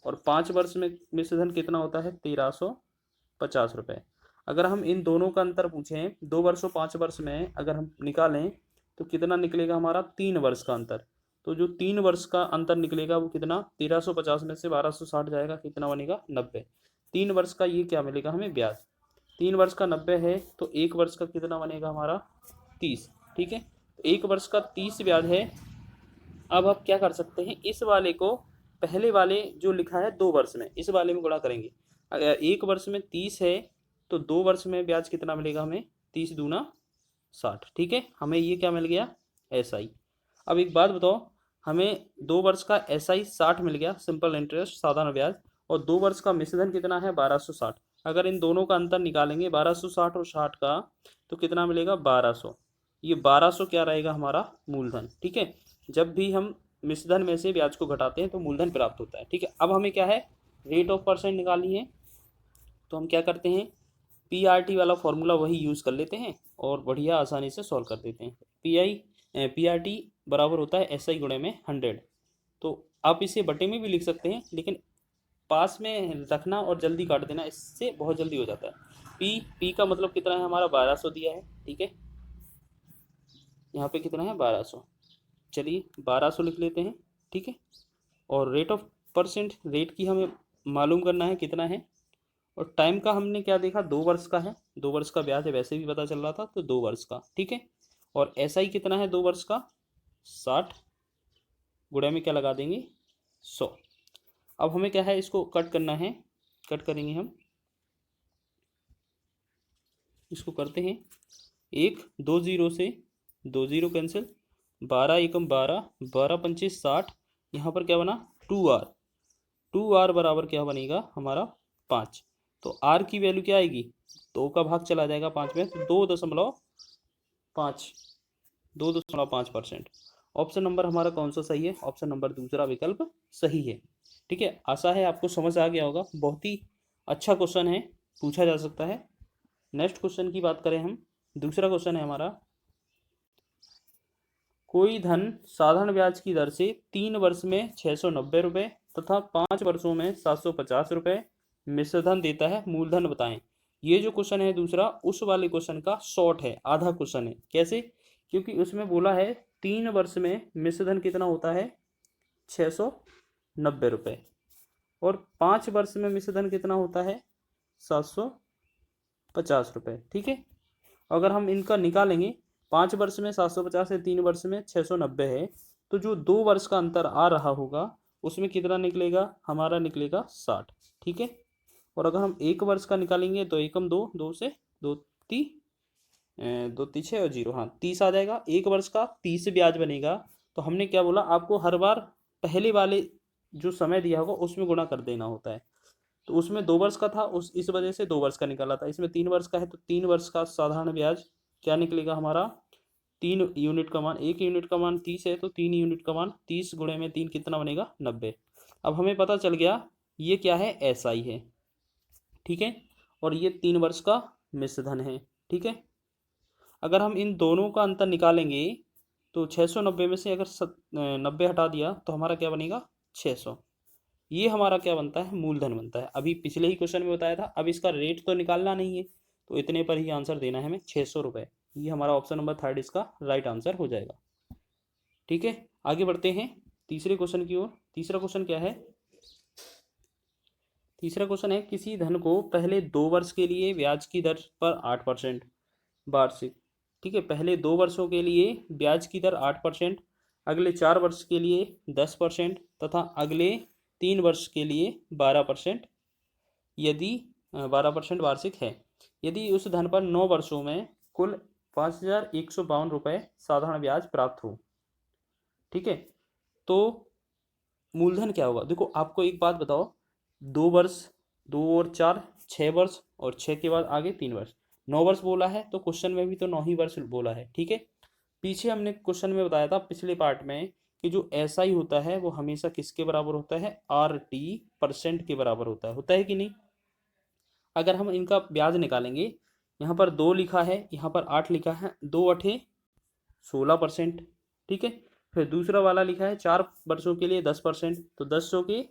S1: और 5 वर्ष में मिश्रधन कितना होता है 1350 रुपये। अगर हम इन दोनों का अंतर पूछें 2 वर्ष और 5 वर्ष में अगर हम निकालें तो कितना निकलेगा हमारा 3 वर्ष का अंतर। तो जो 3 वर्ष का अंतर निकलेगा वो कितना, 1350 में से 1260 जाएगा, कितना बनेगा 90। 3 वर्ष का ये क्या मिलेगा हमें ब्याज, 3 वर्ष का 90 है तो 1 वर्ष का कितना बनेगा हमारा 30, ठीक है। तो 1 वर्ष का 30 ब्याज है। अब आप क्या कर सकते हैं, इस वाले को पहले वाले जो लिखा है 2 वर्ष में, इस वाले में गुणा करेंगे। अगर 1 वर्ष में 30 है तो 2 वर्ष में ब्याज कितना मिलेगा हमें, 30 दूना 60, ठीक है। हमें ये क्या मिल गया एसआई। अब एक बात बताओ, हमें 2 वर्ष का एसआई 60 मिल गया, सिंपल इंटरेस्ट साधारण ब्याज, और 2 वर्ष का मिश्रधन कितना है 1260। अगर इन दोनों का अंतर निकालेंगे 1260 और 60 का तो कितना मिलेगा 1200। ये 1200 क्या रहेगा हमारा मूलधन, ठीक है। जब भी हम मिश्रधन में से ब्याज को घटाते हैं तो मूलधन प्राप्त होता है, ठीक है। अब हमें क्या है रेट ऑफ परसेंट निकालनी है, तो हम क्या करते हैं PRT वाला फॉर्मूला वही यूज़ कर लेते हैं और बढ़िया आसानी से सॉल्व कर देते हैं। PRT बराबर होता है SI गुणे में 100। तो आप इसे बटे में भी लिख सकते हैं लेकिन पास में रखना और जल्दी काट देना, इससे बहुत जल्दी हो जाता है। P का मतलब कितना है हमारा 1200 दिया है, ठीक है। यहाँ पे कितना है 1200, चलिए 1200 लिख लेते हैं, ठीक है। और रेट ऑफ परसेंट, रेट की हमें मालूम करना है कितना है, और टाइम का हमने क्या देखा 2 वर्ष का है, 2 वर्ष का ब्याज है वैसे भी पता चल रहा था तो 2 वर्ष का, ठीक है। और एसआई कितना है 2 वर्ष का 60, गुणे में क्या लगा देंगे 100। अब हमें क्या है, इसको कट करना है, कट करेंगे हम, इसको करते हैं, 1 2 0 से 2 0 कैंसिल, 12 एकम 12, 12 पंचे 60, यहाँ पर क्या बना 2r, 2r बराबर क्या बनेगा हमारा 5। तो r की वैल्यू क्या आएगी, 2 का भाग चला जाएगा 5 में, तो 2.5, 2.5%। ऑप्शन नंबर हमारा कौन सा सही है, ऑप्शन नंबर दूसरा विकल्प सही है। ठीक है, आशा है आपको समझ आ गया होगा, बहुत ही अच्छा क्वेश्चन है, पूछा जा सकता है। नेक्स्ट क्वेश्चन की बात करें हम, दूसरा क्वेश्चन है हमारा, कोई धन साधारण ब्याज की दर से 3 वर्ष में 690 रुपये तथा 5 वर्षों में 750 रुपये मिश्र धन देता है, मूलधन बताएं। ये जो क्वेश्चन है दूसरा, उस वाले क्वेश्चन का शॉर्ट है, आधा क्वेश्चन है। कैसे, क्योंकि उसमें बोला है 3 वर्ष में मिश्र धन कितना होता है 690 रुपये, और 5 वर्ष में मिश्र धन कितना होता है 750 रुपये। ठीक है, अगर हम इनका निकालेंगे, 5 वर्ष में 750 है, 3 वर्ष में 690 है, तो जो 2 वर्ष का अंतर आ रहा होगा उसमें कितना निकलेगा हमारा, निकलेगा 60। ठीक है, और अगर हम 1 वर्ष का निकालेंगे तो एकम 2, 2 से 2 ती 2 ती 6 और 0, हाँ 30 आ जाएगा। 1 वर्ष का 30 ब्याज बनेगा। तो हमने क्या बोला, आपको हर बार पहले वाले जो समय दिया होगा उसमें गुणा कर देना होता है। तो उसमें 2 वर्ष का था, उस इस वजह से 2 वर्ष का निकाला था। इसमें 3 वर्ष का है, तो 3 वर्ष का साधारण ब्याज क्या निकलेगा हमारा, 3 यूनिट का मान, 1 यूनिट का मान 30 है, तो 3 यूनिट का मान 30 गुणे में 3 कितना बनेगा 90। अब हमें पता चल गया ये क्या है, SI है। ठीक है, और ये 3 वर्ष का मिश्र धन है। ठीक है, अगर हम इन दोनों का अंतर निकालेंगे तो 690 में से अगर 90 हटा दिया तो हमारा क्या बनेगा 600। ये हमारा क्या बनता है, मूलधन बनता है। अभी पिछले ही क्वेश्चन में बताया था। अब इसका रेट तो निकालना नहीं है, तो इतने पर ही आंसर देना है हमें, 600 रुपये। ये हमारा ऑप्शन नंबर 3 इसका राइट आंसर हो जाएगा। ठीक है, आगे बढ़ते हैं तीसरे क्वेश्चन की ओर। तीसरा क्वेश्चन क्या है, तीसरा क्वेश्चन है, किसी धन को पहले 2 वर्ष के लिए ब्याज की दर पर 8% वार्षिक, ठीक है, पहले 2 वर्षों के लिए ब्याज की दर 8%, अगले 4 वर्ष के लिए 10% तथा अगले 3 वर्ष के लिए 12%, यदि 12% वार्षिक है, यदि उस धन पर 9 वर्षों में कुल 5,152 रुपये साधारण ब्याज प्राप्त हो। ठीक है, तो मूलधन क्या होगा। देखो आपको एक बात बताओ, 2 वर्ष, 2 और 4 6 वर्ष, और 6 के बाद आगे 3 वर्ष, 9 वर्ष बोला है, तो क्वेश्चन में भी तो 9 ही वर्ष बोला है। ठीक है, पीछे हमने क्वेश्चन में बताया था पिछले पार्ट में कि जो SI होता है वो हमेशा किसके बराबर होता है, RT% के बराबर होता है कि नहीं। अगर हम इनका ब्याज निकालेंगे, यहाँ पर 2 लिखा है, यहाँ पर 8 लिखा है, 2 8 16%। ठीक है, फिर दूसरा वाला लिखा है 4 वर्षों के लिए 10%, तो 10 के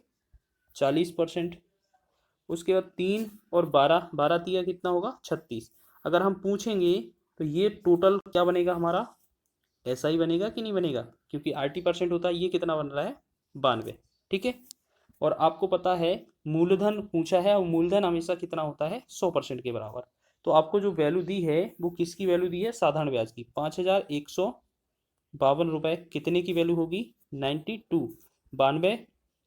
S1: 40%। उसके बाद 3 और 12, 12 तिया कितना होगा 36। अगर हम पूछेंगे तो ये टोटल क्या बनेगा हमारा, SI बनेगा कि नहीं बनेगा, क्योंकि RT% होता है। ये कितना बन रहा है 92। ठीक है, और आपको पता है मूलधन पूछा है, और मूलधन हमेशा कितना होता है 100% के बराबर। तो आपको जो वैल्यू दी है वो किसकी वैल्यू दी है, साधारण ब्याज की, 5,152 रुपये। कितने की वैल्यू होगी 92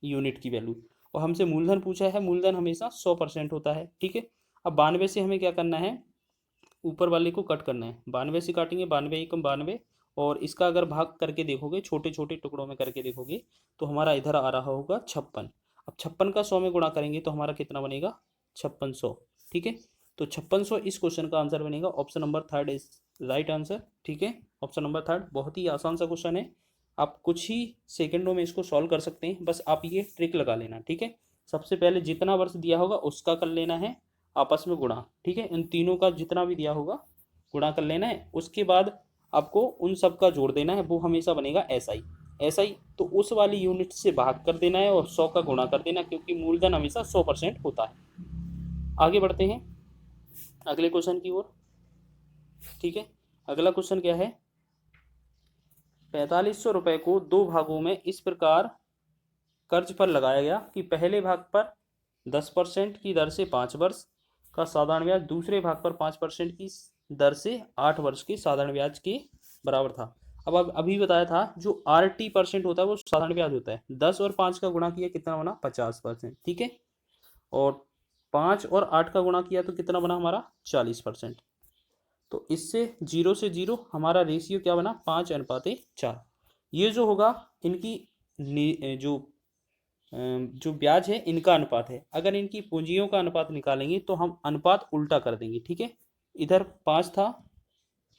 S1: यूनिट की वैल्यू। और हमसे मूलधन पूछा है, मूलधन हमेशा 100% होता है। ठीक है, अब 92 से हमें क्या करना है, ऊपर वाले को कट करना है। 92 से काटेंगे, 92 एकम 92, और इसका अगर भाग करके देखोगे, छोटे छोटे टुकड़ों में करके देखोगे, तो हमारा इधर आ रहा होगा 56। अब 56 का 100 में गुणा करेंगे तो हमारा कितना बनेगा 5600। ठीक है, तो 5600 इस क्वेश्चन का आंसर बनेगा। Option number 3 is right answer. ठीक है, ऑप्शन नंबर 3 बहुत ही आसान सा क्वेश्चन है, आप कुछ ही सेकंडों में इसको सॉल्व कर सकते हैं। बस आप ये ट्रिक लगा लेना। ठीक है, सबसे पहले जितना वर्ष दिया होगा उसका कर लेना है आपस में गुणा। ठीक है, इन तीनों का जितना भी दिया होगा गुणा कर लेना है। उसके बाद आपको उन सब का जोड़ देना है, वो हमेशा बनेगा SI। तो उस वाली यूनिट से भाग कर देना है और 100 का गुणा कर देना, क्योंकि मूलधन हमेशा 100% होता है। आगे बढ़ते हैं अगले क्वेश्चन की ओर। ठीक है, अगला क्वेश्चन क्या है, 4500 रुपये को 2 भागों में इस प्रकार कर्ज पर लगाया गया कि पहले भाग पर 10% की दर से 5 वर्ष का साधारण ब्याज, दूसरे भाग पर 5% की दर से 8 वर्ष के साधारण ब्याज के बराबर था। अब अभी बताया था जो RT% होता है वो साधारण ब्याज होता है। 10 और 5 का गुणा किया कितना बना 50%, ठीक है। और 5 और 8 का गुणा किया तो कितना बना हमारा 40%। तो इससे 0 से 0 हमारा रेशियो क्या बना 5:4। ये जो होगा इनकी जो ब्याज है इनका अनुपात है। अगर इनकी पूंजियों का अनुपात निकालेंगे तो हम अनुपात उल्टा कर देंगे, ठीक है। इधर 5 था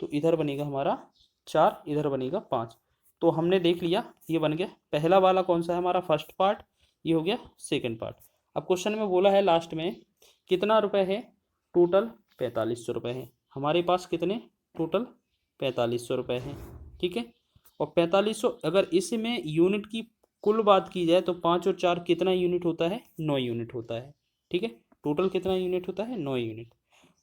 S1: तो इधर बनेगा हमारा 4, इधर बनेगा 5। तो हमने देख लिया ये बन गया। पहला वाला कौन सा है हमारा फर्स्ट पार्ट, ये हो गया सेकंड पार्ट। अब क्वेश्चन में बोला है लास्ट में कितना रुपए है, टोटल 4500 रुपये है हमारे पास। कितने टोटल 4500 रुपये हैं, ठीक है। और 4500 अगर इसमें यूनिट की कुल बात की जाए तो 5 और 4 कितना यूनिट होता है 9 यूनिट होता है, ठीक है। टोटल कितना यूनिट होता है 9 यूनिट।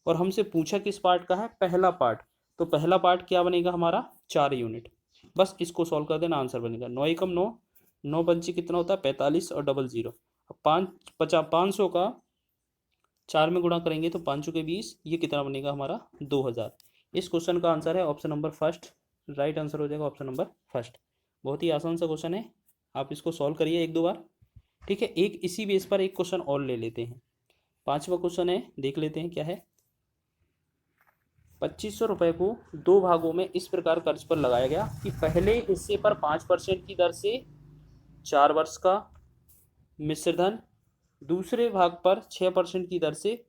S1: और हमसे पूछा किस पार्ट का है, पहला पार्ट। तो पहला पार्ट क्या बनेगा हमारा 4 यूनिट। बस इसको सॉल्व कर देना, आंसर बनेगा 9 एकम 9, 9 पंचे कितना होता है 45 और डबल 0। अब 500 का 4 में गुणा करेंगे तो 5 के 20, ये कितना बनेगा हमारा 2000। इस क्वेश्चन का आंसर है option number first, right answer हो जाएगा ऑप्शन नंबर फर्स्ट। बहुत ही आसान सा क्वेश्चन है, आप इसको सॉल्व करिए 1-2 बार, ठीक है। एक इसी बेस पर एक क्वेश्चन और ले लेते हैं। 5वां क्वेश्चन है, देख लेते हैं क्या है। 2500 रुपये को 2 भागों में इस प्रकार कर्ज पर लगाया गया कि पहले हिस्से पर 5% की दर से 4 वर्ष का मिश्र धन, दूसरे भाग पर 6% की दर से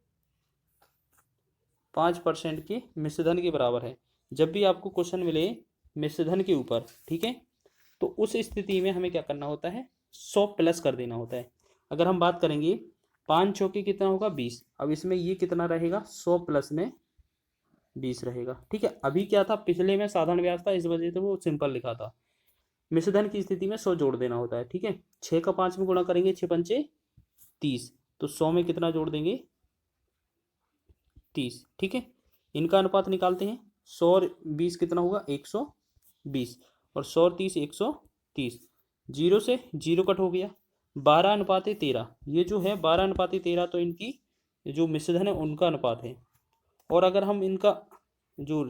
S1: 5% के मिश्र धन के बराबर है। जब भी आपको क्वेश्चन मिले मिश्र धन के ऊपर, ठीक है, तो उस स्थिति में हमें क्या करना होता है 100 प्लस कर देना होता है। अगर हम बात करेंगे 5 चौके कितना होगा 20। अब इसमें ये कितना रहेगा 100 प्लस में 20 रहेगा, ठीक है। अभी क्या था पिछले में साधारण ब्याज था, इस वजह से वो सिंपल लिखा था। मिश्र धन की स्थिति में 100 जोड़ देना होता है, ठीक है। 6 का 5 में गुणा करेंगे 6 पंचे 30, तो 100 में कितना जोड़ देंगे 30, ठीक है। इनका अनुपात निकालते हैं। 100 और 20 कितना होगा 120, और 100 और 30 130। 0 से 0 कट हो गया। 12:13, ये जो है 12:13 तो इनकी जो मिश्र धन है उनका अनुपात है। और अगर हम इनका जो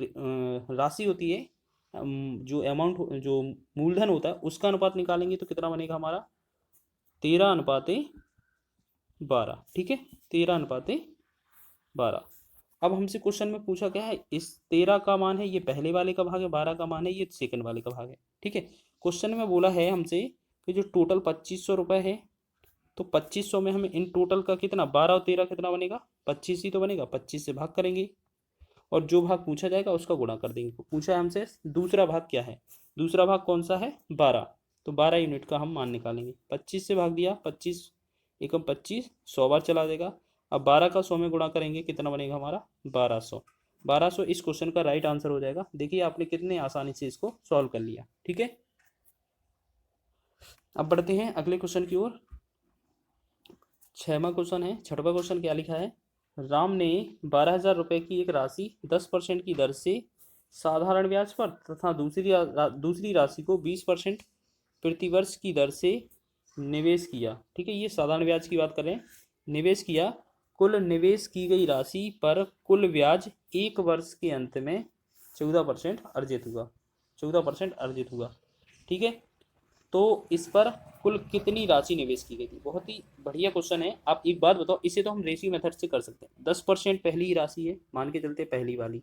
S1: राशि होती है, जो अमाउंट जो मूलधन होता है उसका अनुपात निकालेंगे तो कितना बनेगा हमारा 13:12, ठीक है। 13:12। अब हमसे क्वेश्चन में पूछा क्या है, इस 13 का मान है ये पहले वाले का भाग है, 12 का मान है ये सेकंड वाले का भाग है, ठीक है। क्वेश्चन में बोला है हमसे कि जो टोटल 2500 रुपये है, तो 2500 में हमें इन टोटल का कितना 12 और 13 कितना बनेगा 25 ही तो बनेगा। 25 से भाग करेंगे और जो भाग पूछा जाएगा उसका गुणा कर देंगे। पूछा है हमसे दूसरा भाग क्या है, दूसरा भाग कौन सा है 12, तो 12 यूनिट का हम मान निकालेंगे। 25 से भाग दिया, 25 एकम 25, 100 बार चला देगा। अब 12 का 100 में गुणा करेंगे कितना बनेगा हमारा 1200। 1200 इस क्वेश्चन का राइट आंसर हो जाएगा। देखिए आपने कितने आसानी से इसको सॉल्व कर लिया, ठीक है। अब बढ़ते हैं अगले क्वेश्चन की ओर। 6वां क्वेश्चन है। 6वां क्वेश्चन क्या लिखा है, राम ने 12,000 रुपये की एक राशि 10% की दर से साधारण ब्याज पर तथा दूसरी राशि को 20% प्रतिवर्ष की दर से निवेश किया, ठीक है। ये साधारण ब्याज की बात करें, निवेश किया। कुल निवेश की गई राशि पर कुल ब्याज 1 वर्ष के अंत में 14% अर्जित हुआ, 14% अर्जित हुआ, ठीक है। तो इस पर कुल कितनी राशि निवेश की गई थी। बहुत ही बढ़िया क्वेश्चन है। आप एक बात बताओ, इसे तो हम रेशियो मेथड से कर सकते हैं। 10% पहली ही राशि है, मान के चलते पहली वाली,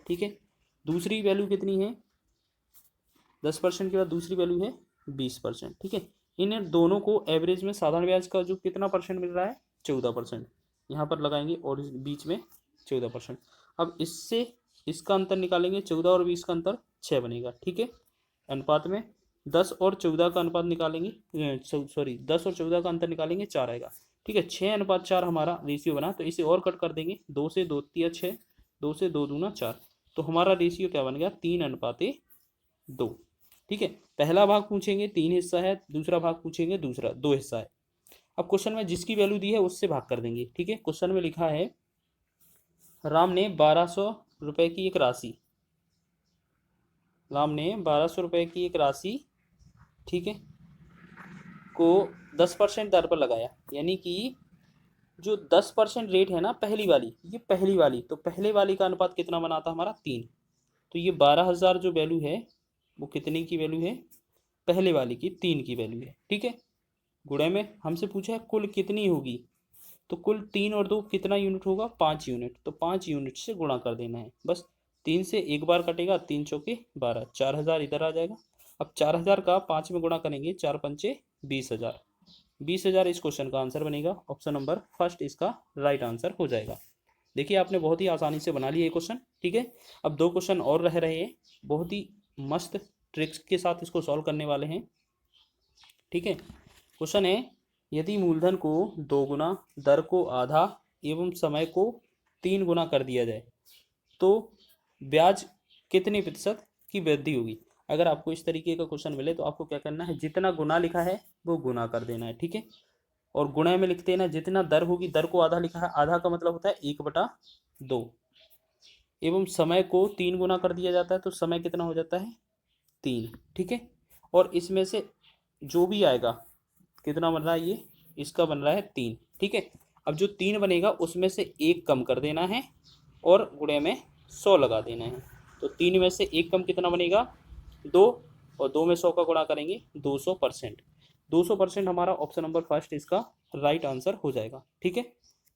S1: ठीक है। दूसरी वैल्यू कितनी है 10% के बाद दूसरी वैल्यू है 20%, ठीक है। इन दोनों को एवरेज में साधारण ब्याज का जो कितना परसेंट मिल रहा है 14%, यहाँ पर लगाएंगे और बीच में 14%। अब इससे इसका अंतर निकालेंगे, 14 और 20 का अंतर 6 बनेगा, ठीक है। अनुपात में 10 और 14 का अनुपात निकालेंगे, 10 और 14 का अंतर निकालेंगे 4 आएगा, ठीक है। 6:4 हमारा रेशियो बना, तो इसे और कट कर देंगे। 2 से 2 तिया 6, 2 से 2 दूना 4, तो हमारा रेशियो क्या बन गया 3:2, ठीक है। पहला भाग पूछेंगे 3 हिस्सा है, दूसरा भाग पूछेंगे दूसरा 2 हिस्सा है। अब क्वेश्चन में जिसकी वैल्यू दी है उससे भाग कर देंगे, ठीक है। क्वेश्चन में लिखा है राम ने 1200 रुपये की एक राशि, राम ने 1200 रुपये की एक राशि, ठीक है, को 10% दर पर लगाया। यानी कि जो 10% रेट है ना पहली वाली, ये पहली वाली, तो पहले वाली का अनुपात कितना बना था हमारा 3। तो ये 12,000 जो वैल्यू है वो कितने की वैल्यू है, पहले वाली की 3 की वैल्यू है, ठीक है। गुणे में हमसे पूछा है कुल कितनी होगी, तो कुल 3 और 2 कितना यूनिट होगा, 5 यूनिट, तो 5 यूनिट से गुणा कर देना है बस। 3 से एक बार कटेगा, 3 चौके 12, 4000 इधर आ जाएगा। अब 4000 का 5 में गुणा करेंगे, 4 पंचे 20,000, 20,000 इस क्वेश्चन का आंसर बनेगा। ऑप्शन नंबर फर्स्ट इसका राइट आंसर हो जाएगा। देखिए आपने बहुत ही आसानी से बना लिया ये क्वेश्चन, ठीक है। अब 2 क्वेश्चन और रह रहे हैं, बहुत ही मस्त ट्रिक्स के साथ इसको सॉल्व करने वाले हैं, ठीक है। क्वेश्चन है, यदि मूलधन को 2 गुना, दर को आधा एवं समय को 3 गुना कर दिया जाए तो ब्याज कितने प्रतिशत की वृद्धि होगी। अगर आपको इस तरीके का क्वेश्चन मिले तो आपको क्या करना है, जितना गुना लिखा है वो गुना कर देना है, ठीक है। और गुणा में लिखते हैं ना, जितना दर होगी, दर को आधा लिखा है, आधा का मतलब होता है 1/2, एवं समय को 3 गुना कर दिया जाता है तो समय कितना हो जाता है, 3, ठीक है। और इसमें से जो भी आएगा, कितना बन रहा है ये, इसका बन रहा है 3, ठीक है। अब जो 3 बनेगा उसमें से 1 कम कर देना है और गुणे में 100 लगा देना है। तो 3 में से 1 कम कितना बनेगा, 2, और 2 में 100 का गुणा करेंगे 200%। 200% हमारा ऑप्शन नंबर फर्स्ट इसका राइट आंसर हो जाएगा, ठीक है।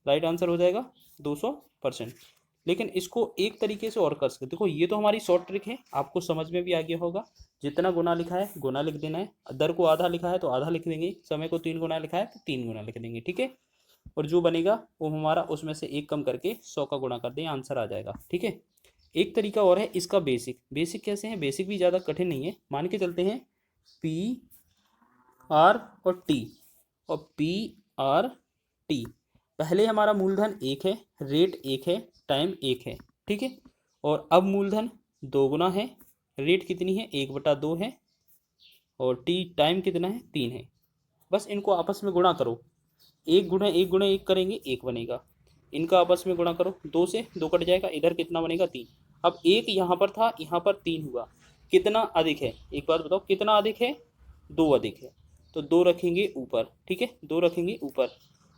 S1: राइट आंसर हो जाएगा 200%। लेकिन इसको एक तरीके से और कर सकते, देखो ये तो हमारी शॉर्ट ट्रिक है, आपको समझ में भी आ गया होगा। जितना गुना लिखा है गुना लिख देना है, दर को आधा लिखा है तो आधा लिख देंगे, समय को 3 गुना लिखा है तो 3 गुना लिख देंगे, ठीक है। और जो बनेगा वो हमारा उसमें से 1 कम करके 100 का गुणा कर दें, आंसर आ जाएगा, ठीक है। एक तरीका और है इसका, बेसिक। बेसिक कैसे है, बेसिक भी ज़्यादा कठिन नहीं है, मान के चलते हैं पी आर और टी, और पी आर टी, पहले हमारा मूलधन 1 है, रेट 1 है, टाइम 1 है, ठीक है। और अब मूलधन 2 गुना है, रेट कितनी है, 1/2 है, और टी टाइम कितना है, 3 है। बस इनको आपस में गुणा करो, 1 गुणा 1 गुणा 1 करेंगे 1 बनेगा, इनका आपस में गुणा करो, 2 से 2 कट जाएगा, इधर कितना बनेगा, 3। अब 1 यहाँ पर था, यहाँ पर 3 हुआ, कितना अधिक है, एक बात बताओ कितना अधिक है, 2 अधिक है, तो 2 रखेंगे ऊपर, ठीक है, 2 रखेंगे ऊपर।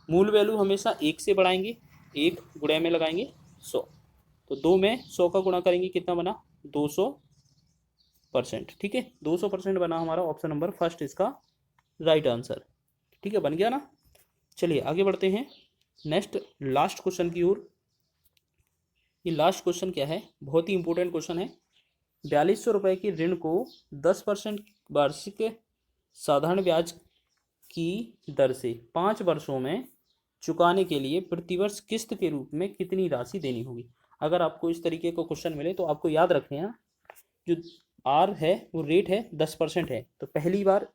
S1: मूल वैल्यू हमेशा 1 से बढ़ाएंगे, 1 गुणे में लगाएंगे 100, तो 2 में 100 का गुणा करेंगे, कितना बना, 200%, ठीक है। 200% बना हमारा ऑप्शन नंबर फर्स्ट इसका राइट आंसर, ठीक है, बन गया ना। चलिए आगे बढ़ते हैं नेक्स्ट लास्ट क्वेश्चन की ओर। ये लास्ट क्वेश्चन क्या है, बहुत ही इंपॉर्टेंट क्वेश्चन है। 4200 रुपये की ऋण को 10% वार्षिक साधारण ब्याज की दर से 5 वर्षों में चुकाने के लिए प्रतिवर्ष किस्त के रूप में कितनी राशि देनी होगी। अगर आपको इस तरीके का क्वेश्चन मिले तो आपको याद रखें ना, जो आर है वो रेट है 10% है, तो पहली बार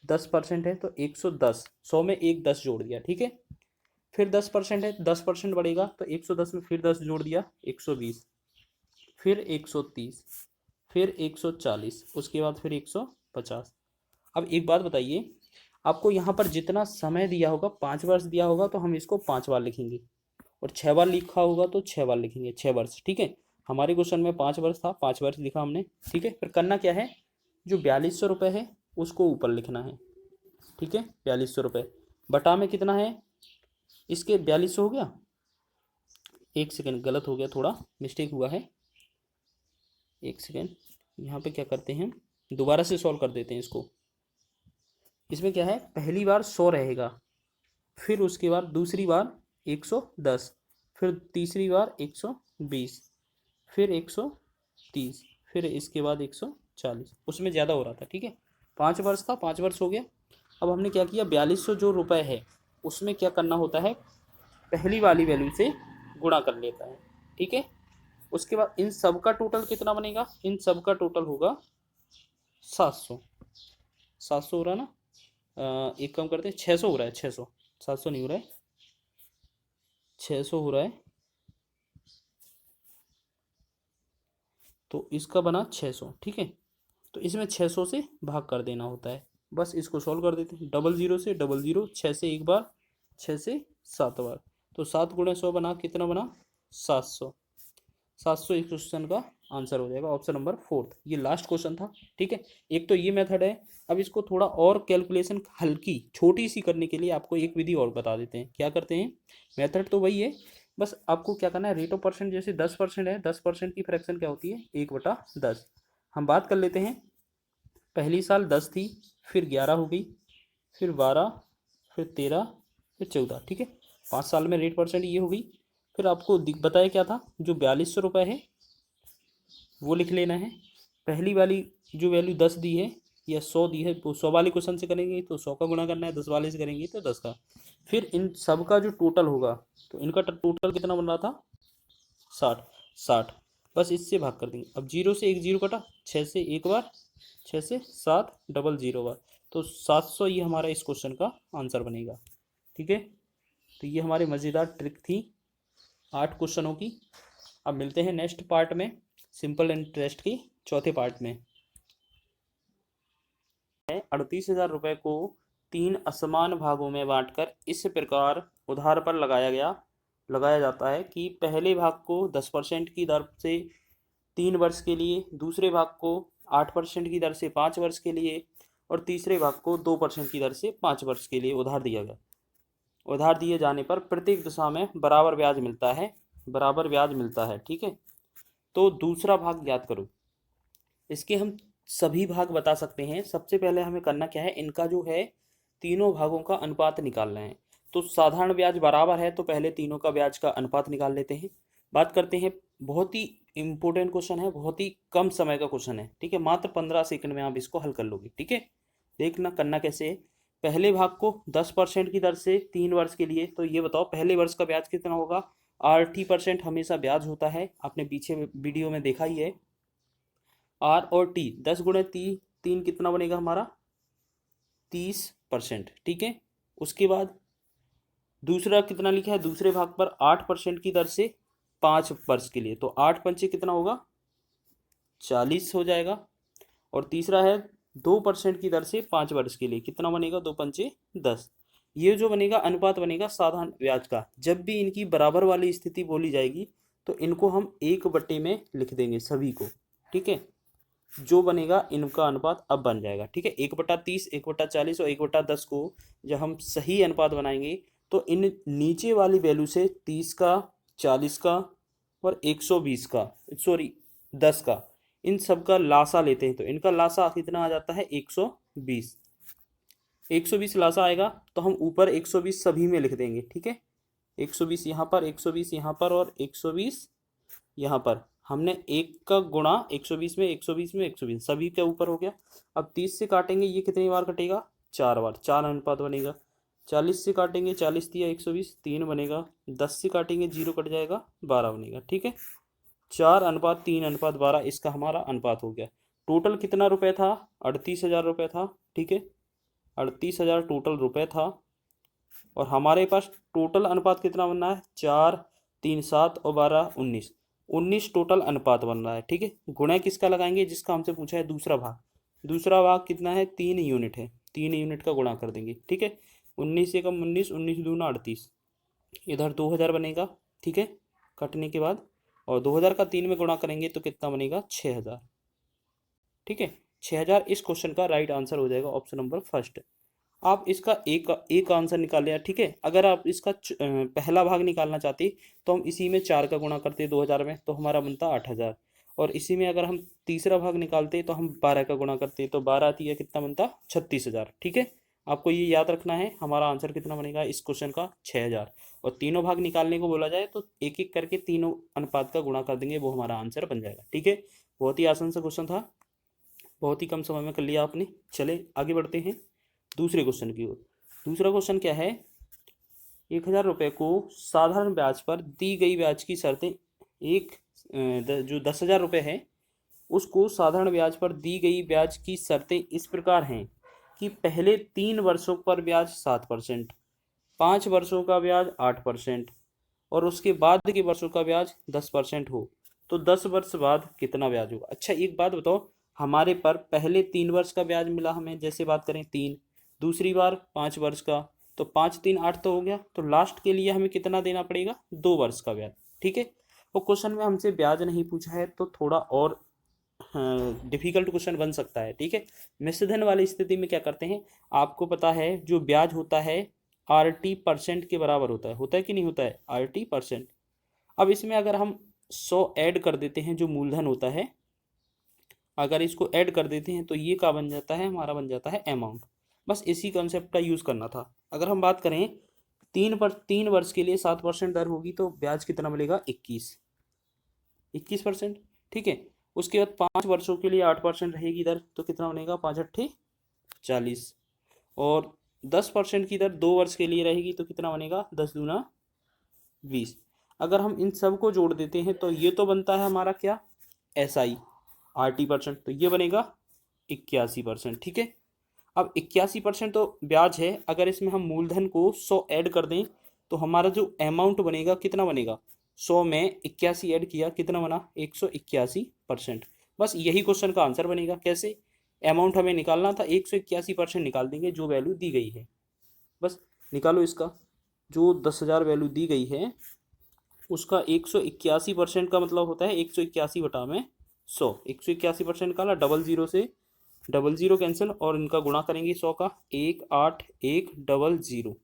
S1: 10% है तो 110, 100 में एक 10 जोड़ दिया, ठीक है। फिर 10% है, 10% बढ़ेगा तो 110 में फिर 10 जोड़ दिया, 120, फिर 130, फिर 140, उसके बाद फिर 150। अब एक बात बताइए, आपको यहाँ पर जितना समय दिया होगा, 5 वर्ष दिया होगा तो हम इसको 5 बार लिखेंगे, और 6 बार लिखा होगा तो 6 बार लिखेंगे, 6 वर्ष, ठीक है। हमारे क्वेश्चन में 5 वर्ष था, 5 वर्ष लिखा हमने, ठीक है। फिर करना क्या है, जो 4200 रुपये है उसको ऊपर लिखना है, ठीक है। 4200 रुपये बटा में कितना है, इसके 4200 हो गया, एक सेकेंड गलत हो गया, थोड़ा मिस्टेक हुआ है, एक सेकेंड। यहाँ पे क्या करते हैं, दोबारा से सॉल्व कर देते हैं इसको। इसमें क्या है, पहली बार 100 रहेगा, फिर उसके बाद दूसरी बार 110, फिर तीसरी बार 120, फिर 130, फिर इसके बाद 140, उसमें ज़्यादा हो रहा था, ठीक है। 5 वर्ष था, 5 वर्ष हो गया। अब हमने क्या किया, 4200 जो रुपये है उसमें क्या करना होता है, पहली वाली वैल्यू से गुणा कर लेता है, ठीक है। उसके बाद इन सब का टोटल कितना बनेगा, इन सब का टोटल होगा 700, 700 हो रहा है ना, एक कम करते हैं, 600 हो रहा है, 600, 700 नहीं हो रहा है, 600 हो रहा है, तो इसका बना 600, ठीक है। तो इसमें 600 से भाग कर देना होता है, बस इसको सॉल्व कर देते हैं, 00 से 00, 6 से एक बार, 6 से 7 बार, तो 7 गुणे 100 बना, कितना बना, 700। 700 इस क्वेश्चन का आंसर हो जाएगा, ऑप्शन नंबर फोर्थ। ये लास्ट क्वेश्चन था, ठीक है। एक तो ये मेथड है, अब इसको थोड़ा और कैलकुलेशन हल्की छोटी सी करने के लिए आपको एक विधि और बता देते हैं। क्या करते हैं, मेथड तो वही है, बस आपको क्या करना है, रेट ऑफ परसेंट जैसे 10% है, 10% की फ्रैक्शन क्या होती है, 1/10। हम बात कर लेते हैं, पहली साल 10 थी, फिर 11 हो गई, फिर 12, फिर 13, फिर 14, ठीक है। 5 साल में रेट परसेंट ये हो गई। फिर आपको बताया क्या था, जो 4200 रुपये है वो लिख लेना है। पहली वाली जो वैल्यू 10 दी है या 100 दी है, वो 100 वाले क्वेश्चन से करेंगे तो 100 का गुणा करना है, 10 वाले से करेंगे तो 10 का। फिर इन सब का जो टोटल होगा, तो इनका टोटल कितना बन रहा था, 60। 60 बस इससे भाग कर देंगे। अब 0 से एक 0 कटा, 6 से एक बार, 6 से 7, डबल 0 बार, तो 700 ये हमारा इस क्वेश्चन का आंसर बनेगा, ठीक है। तो ये हमारी मज़ेदार ट्रिक थी 8 क्वेश्चनों की। अब मिलते हैं नेक्स्ट पार्ट में, सिंपल इंटरेस्ट की चौथे पार्ट में। 38,000 रुपये को 3 असमान भागों में बांटकर इस प्रकार उधार पर लगाया जाता है कि पहले भाग को 10% की दर से 3 वर्ष के लिए, दूसरे भाग को 8% की दर से 5 वर्ष के लिए और तीसरे भाग को 2% की दर से 5 वर्ष के लिए उधार दिया गया। उधार दिए जाने पर प्रत्येक दशा में बराबर ब्याज मिलता है, ठीक है। तो दूसरा भाग याद करो। इसके हम सभी भाग बता सकते हैं। सबसे पहले हमें करना क्या है, इनका जो है तीनों भागों का अनुपात निकालना है। तो साधारण ब्याज बराबर है, तो पहले तीनों का ब्याज का अनुपात निकाल लेते हैं। बात करते हैं, बहुत ही इंपॉर्टेंट क्वेश्चन है, बहुत ही कम समय का क्वेश्चन है, ठीक है। मात्र 15 सेकंड में आप इसको हल कर लोगे, ठीक है। देखना करना कैसे है। पहले भाग को 10% की दर से 3 वर्ष के लिए, तो ये बताओ पहले वर्ष का ब्याज कितना होगा। 80% हमेशा ब्याज होता है, आपने पीछे वीडियो में देखा ही है। आर और टी 10 गुणे 3 कितना बनेगा हमारा, 30%, ठीक है। उसके बाद दूसरा कितना लिखा है, दूसरे भाग पर 8% की दर से 5 वर्ष के लिए, तो 8 पंचे कितना होगा, 40 हो जाएगा। और तीसरा है 2% की दर से 5 वर्ष के लिए, कितना बनेगा, 2 पंचे 10। ये जो बनेगा अनुपात बनेगा साधारण ब्याज का। जब भी इनकी बराबर वाली स्थिति बोली जाएगी तो इनको हम 1/में लिख देंगे सभी को, ठीक है। जो बनेगा इनका अनुपात अब बन जाएगा, ठीक है। 1/30, 1/40 और 1/10 को जब हम सही अनुपात बनाएंगे तो इन नीचे वाली वैल्यू से 30 का, 40 का और 120 का, सॉरी 10 का, इन सब का लासा लेते हैं तो इनका लासा कितना आ जाता है, 120। 120 लासा आएगा तो हम ऊपर 120 सभी में लिख देंगे, ठीक है। 120 यहाँ पर, 120 यहाँ पर और 120 यहाँ पर। हमने एक का गुणा 120 में, 120 में, 120 सभी के ऊपर हो गया। अब 30 से काटेंगे, ये कितनी बार कटेगा, 4 बार, 4 अनुपात बनेगा। 40 से काटेंगे, 40 दिया 120, 3 बनेगा। 10 से काटेंगे, 0 कट जाएगा, 12 बनेगा, ठीक है। 4:3:12 इसका हमारा अनुपात हो गया। टोटल कितना रुपए था, 38,000 रुपये था, ठीक है। 38,000 टोटल रुपए था और हमारे पास टोटल अनुपात कितना बनना है, 4, 3, 7 और 12, 19। 19 टोटल अनुपात बन रहा है, ठीक है। गुणा किसका लगाएंगे, जिसका हमसे पूछा है दूसरा भाग। दूसरा भाग कितना है, 3 यूनिट है, 3 यूनिट का गुणा कर देंगे, ठीक है। 19 से कम 19, 19 दूना 38, इधर 2000 बनेगा, ठीक है, कटने के बाद। और 2000 का 3 में गुणा करेंगे तो कितना बनेगा, 6000, ठीक है। 6000 इस क्वेश्चन का राइट आंसर हो जाएगा, ऑप्शन नंबर फर्स्ट। आप इसका एक आंसर निकाल लिया, ठीक है। अगर आप इसका पहला भाग निकालना चाहते तो हम इसी में 4 का गुणा करते 2000 में, तो हमारा बनता 8000। और इसी में अगर हम तीसरा भाग निकालते तो हम 12 का गुणा करते, तो 12 तीया कितना बनता, 36,000, ठीक है। आपको ये याद रखना है, हमारा आंसर कितना बनेगा इस क्वेश्चन का, 6000। और तीनों भाग निकालने को बोला जाए तो एक एक करके तीनों अनुपात का गुणा कर देंगे, वो हमारा आंसर बन जाएगा, ठीक है। बहुत ही आसान सा क्वेश्चन था, बहुत ही कम समय में कर लिया आपने। चले आगे बढ़ते हैं दूसरे क्वेश्चन की ओर। दूसरा क्वेश्चन क्या है, 1,000 रुपये को साधारण ब्याज पर दी गई ब्याज की शर्तें, जो 10,000 रुपये है उसको साधारण ब्याज पर दी गई ब्याज की शर्तें इस प्रकार हैं कि पहले 3 वर्षों पर ब्याज 7%, 5 वर्षों का ब्याज 8% और उसके बाद के वर्षों का ब्याज 10% हो, तो 10 वर्ष बाद कितना ब्याज होगा। अच्छा एक बात बताओ, हमारे पर पहले 3 वर्ष का ब्याज मिला हमें, जैसे बात करें 3, दूसरी बार 5 वर्ष का, तो 5 3 8 तो हो गया, तो लास्ट के लिए हमें कितना देना पड़ेगा, 2 वर्ष का ब्याज, ठीक है। और क्वेश्चन में हमसे ब्याज नहीं पूछा है तो थोड़ा और डिफिकल्ट क्वेश्चन बन सकता है, ठीक है। मिश्रधन वाली स्थिति में क्या करते हैं, आपको पता है जो ब्याज होता है RT% के बराबर होता है कि नहीं होता है, RT%। अब इसमें अगर हम 100 ऐड कर देते हैं जो मूलधन होता है, अगर इसको ऐड कर देते हैं तो ये क्या बन जाता है, हमारा बन जाता है अमाउंट। बस इसी कॉन्सेप्ट का यूज़ करना था। अगर हम बात करें 3 वर्ष के लिए 7% दर होगी तो ब्याज कितना मिलेगा, 21%। ठीक है। उसके बाद 5 वर्षों के लिए 8% रहेगी दर तो कितना बनेगा, 5×8 = 40। और 10% की दर 2 वर्ष के लिए रहेगी तो कितना बनेगा, 10×2 = 20। अगर हम इन सब को जोड़ देते हैं तो ये तो बनता है हमारा क्या, SI RT%, तो ये बनेगा 81%। ठीक है। अब 81% तो ब्याज है। अगर इसमें हम मूलधन को 100 ऐड कर दें तो हमारा जो अमाउंट बनेगा कितना बनेगा, 100 में 81 ऐड किया कितना बना, 181%। बस यही क्वेश्चन का आंसर बनेगा। कैसे, अमाउंट हमें निकालना था, 181% निकाल देंगे जो वैल्यू दी गई है। बस निकालो इसका, जो 10,000 वैल्यू दी गई है उसका 181% का मतलब होता है 181/100। 181% निकाला, 00 से 00 कैंसिल और इनका गुणा करेंगे 100 का, 18100।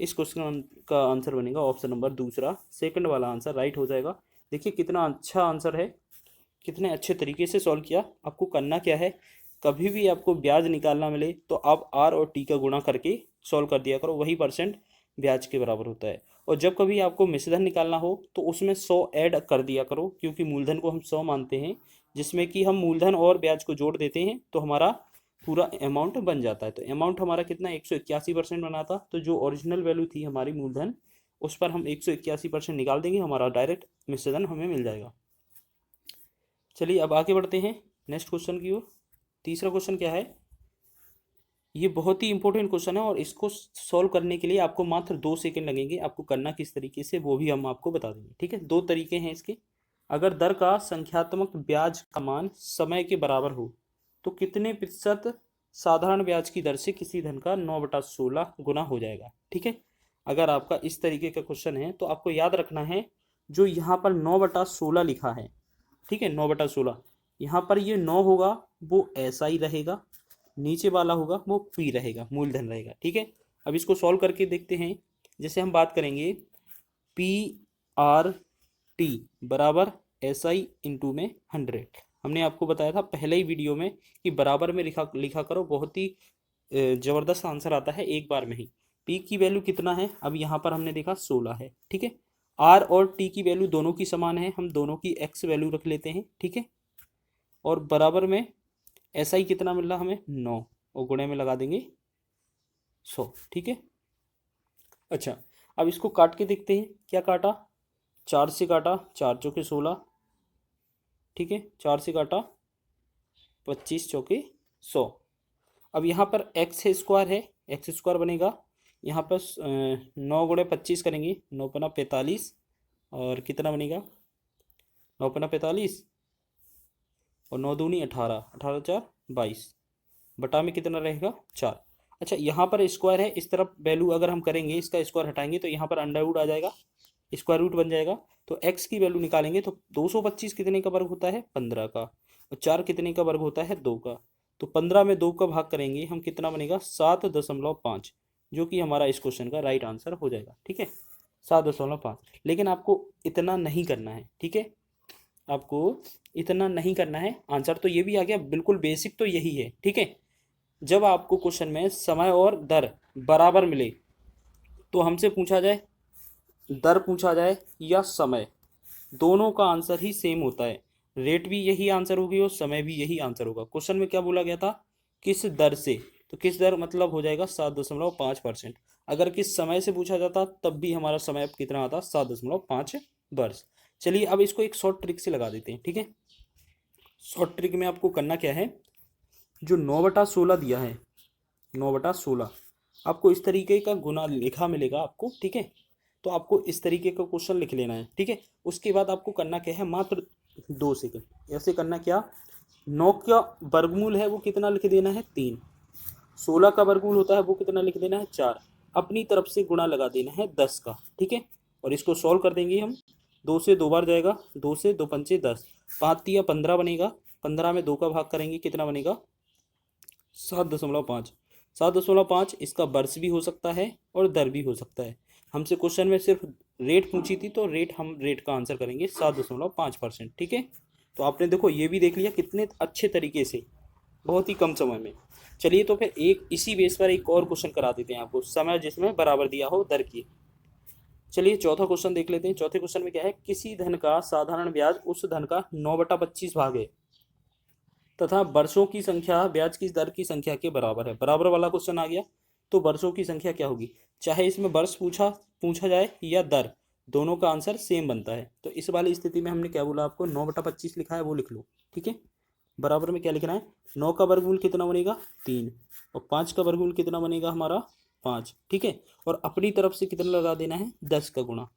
S1: इस क्वेश्चन का आंसर बनेगा ऑप्शन नंबर दूसरा, सेकंड वाला आंसर राइट हो जाएगा। देखिए कितना अच्छा आंसर है, कितने अच्छे तरीके से सॉल्व किया। आपको करना क्या है, कभी भी आपको ब्याज निकालना मिले तो आप R और T का गुणा करके सॉल्व कर दिया करो, वही परसेंट ब्याज के बराबर होता है। और जब कभी आपको मिश्रधन निकालना हो तो उसमें 100 ऐड कर दिया करो, क्योंकि मूलधन को हम 100 मानते हैं, जिसमें कि हम मूलधन और ब्याज को जोड़ देते हैं तो हमारा पूरा अमाउंट बन जाता है। तो अमाउंट हमारा कितना, 181% बना था। तो जो ओरिजिनल वैल्यू थी हमारी मूलधन, उस पर हम 181% निकाल देंगे, हमारा डायरेक्ट मिश्रधन हमें मिल जाएगा। चलिए अब आगे बढ़ते हैं नेक्स्ट क्वेश्चन की ओर। तीसरा क्वेश्चन क्या है, ये बहुत ही इंपॉर्टेंट क्वेश्चन है और इसको सॉल्व करने के लिए आपको मात्र 2 सेकंड लगेंगे। आपको करना किस तरीके से वो भी हम आपको बता देंगे। ठीक है, 2 तरीके हैं इसके। अगर दर का संख्यात्मक ब्याज का मान समय के बराबर हो तो कितने प्रतिशत साधारण ब्याज की दर से किसी धन का 9/16 गुना हो जाएगा। ठीक है, अगर आपका इस तरीके का क्वेश्चन है तो आपको याद रखना है, जो यहाँ पर 9/16 लिखा है, ठीक है, 9/16, यहाँ पर ये 9 होगा वो ऐसा ही रहेगा, नीचे वाला होगा वो P रहेगा, मूलधन रहेगा। ठीक है, अब इसको सॉल्व करके देखते हैं। जैसे हम बात करेंगे PRT बराबर SI इंटू में 100। हमने आपको बताया था पहले ही वीडियो में कि बराबर में लिखा करो, बहुत ही ज़बरदस्त आंसर आता है एक बार में ही। P की वैल्यू कितना है, अब यहाँ पर हमने देखा 16 है। ठीक है, R और T की वैल्यू दोनों की समान है, हम दोनों की X वैल्यू रख लेते हैं। ठीक है, और बराबर में SI कितना मिल रहा हमें, 9, और गुणे में लगा देंगे 100। ठीक है, अच्छा अब इसको काट के देखते हैं। क्या काटा, 4 से काटा, 4 चौके 16। ठीक है, 4 से काटा, 25 चौके 100। अब यहाँ पर x स्क्वायर है, एक्स स्क्वायर बनेगा। यहाँ पर 9 गुणे 25 करेंगे, 9×45, और कितना बनेगा, 9×45 और 9 दूनी 18, 18×4 22, बटा में कितना रहेगा, 4। अच्छा यहाँ पर स्क्वायर है, इस तरफ वैल्यू अगर हम करेंगे, इसका स्क्वायर हटाएंगे तो यहाँ पर अंडर रूट आ जाएगा, स्क्वायर रूट बन जाएगा। तो x की वैल्यू निकालेंगे तो 225 कितने का वर्ग होता है, 15 का, और 4 कितने का वर्ग होता है, 2 का। तो 15 में 2 का भाग करेंगे हम, कितना बनेगा, 7.5, जो कि हमारा इस क्वेश्चन का राइट आंसर हो जाएगा। ठीक है, 7.5। लेकिन आपको इतना नहीं करना है। ठीक है, आपको इतना नहीं करना है। आंसर तो ये भी आ गया, बिल्कुल बेसिक तो यही है। ठीक है, जब आपको क्वेश्चन में समय और दर बराबर मिले तो हमसे पूछा जाए, दर पूछा जाए या समय, दोनों का आंसर ही सेम होता है। रेट भी यही आंसर होगी और समय भी यही आंसर होगा। क्वेश्चन में क्या बोला गया था, किस दर से, तो किस दर मतलब हो जाएगा 7.5%। अगर किस समय से पूछा जाता तब भी हमारा समय अब कितना आता, 7.5 वर्ष। चलिए अब इसको एक शॉर्ट ट्रिक से लगा देते हैं। ठीक है, शॉर्ट ट्रिक में आपको करना क्या है, जो 9/16 दिया है, 9/16 आपको इस तरीके का गुना लिखा मिलेगा आपको। ठीक है, तो आपको इस तरीके का क्वेश्चन लिख लेना है। ठीक है, उसके बाद आपको करना क्या है, मात्र 2 सेकंड ऐसे करना, क्या 9 का वर्गमूल है वो कितना लिख देना है, 3। 16 का वर्गमूल होता है वो कितना लिख देना है, 4। अपनी तरफ से गुणा लगा देना है 10 का। ठीक है, और इसको सॉल्व कर देंगे हम, 2 से 2 बार जाएगा, 2 से 2 पंचे 10, 5 तिया 15 बनेगा, 15 में 2 का भाग करेंगे, कितना बनेगा, 7.5। 7.5 इसका वर्ष भी हो सकता है और दर भी हो सकता है। हमसे क्वेश्चन में सिर्फ रेट पूछी थी तो रेट, हम रेट का आंसर करेंगे 7.5%। ठीक है, तो आपने देखो ये भी देख लिया कितने अच्छे तरीके से, बहुत ही कम समय में। चलिए तो फिर एक इसी बेस पर एक और क्वेश्चन करा देते हैं आपको, समय जिसमें बराबर दिया हो दर की। चलिए चौथा क्वेश्चन देख लेते हैं। चौथे क्वेश्चन में क्या है, किसी धन का साधारण ब्याज उस धन का 9/25 भाग है तथा वर्षों की संख्या ब्याज की दर की संख्या के बराबर है। बराबर वाला क्वेश्चन आ गया, तो वर्षों की संख्या क्या होगी, चाहे इसमें वर्ष पूछा पूछा जाए या दर, दोनों का आंसर सेम बनता है। तो इस वाली स्थिति में हमने क्या बोला आपको, 9/25 लिखा है वो लिख लो, ठीक है। बराबर में क्या लिखना है, 9 का वर्गमूल कितना बनेगा 3, और 5 का वर्गमूल कितना बनेगा हमारा 5, ठीक है। और अपनी तरफ से कितना लगा देना है, 10 का गुणा,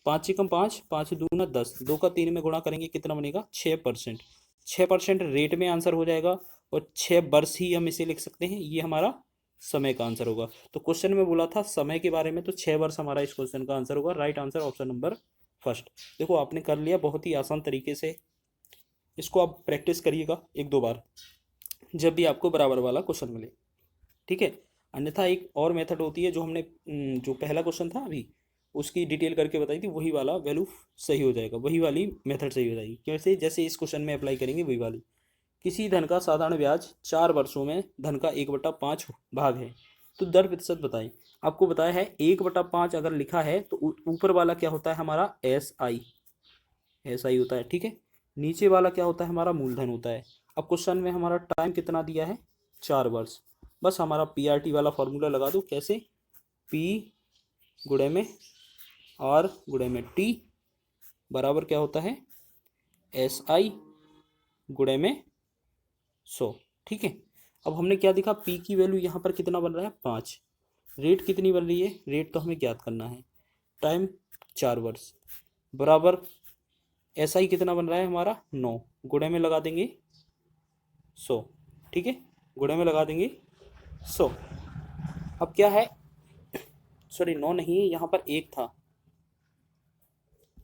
S1: 5 एकम 5, 5 दूना 10, 2 का 3 में गुणा करेंगे कितना बनेगा 6%। 6% रेट में आंसर हो जाएगा, और 6 वर्ष ही हम इसे लिख सकते हैं, ये हमारा समय का आंसर होगा। तो क्वेश्चन में बोला था समय के बारे में, तो 6 वर्ष हमारा इस क्वेश्चन का आंसर होगा। Right answer option number first. देखो आपने कर लिया बहुत ही आसान तरीके से, इसको आप प्रैक्टिस करिएगा 1-2 बार जब भी आपको बराबर वाला क्वेश्चन मिले, ठीक है। अन्यथा एक और मेथड होती है जो हमने जो पहला क्वेश्चन था अभी उसकी डिटेल करके बताई थी, वही वाला वैल्यू सही हो जाएगा, वही वाली मेथड सही हो जाएगी। कैसे, जैसे इस क्वेश्चन में अप्लाई करेंगे वही वाली। किसी धन का साधारण ब्याज 4 वर्षों में धन का 1/5 भाग है, तो दर प्रतिशत बताएं। आपको बताया है 1/5 अगर लिखा है तो ऊपर वाला क्या होता है हमारा SI होता है, ठीक है। नीचे वाला क्या होता है हमारा मूलधन होता है। अब क्वेश्चन में हमारा टाइम कितना दिया है 4 वर्ष, बस हमारा PRT वाला फॉर्मूला लगा दो। कैसे, P गुणे में R गुणे में T बराबर क्या होता है SI गुणे में 100, ठीक है। अब हमने क्या देखा, P की वैल्यू यहाँ पर कितना बन रहा है 5, रेट कितनी बन रही है, रेट तो हमें ज्ञात करना है, टाइम 4 वर्ष, बराबर SI कितना बन रहा है हमारा 9, गुणे में लगा देंगे 100, ठीक है, गुणे में लगा देंगे 100। अब क्या है, सॉरी 9 नहीं है, यहाँ पर 1 था,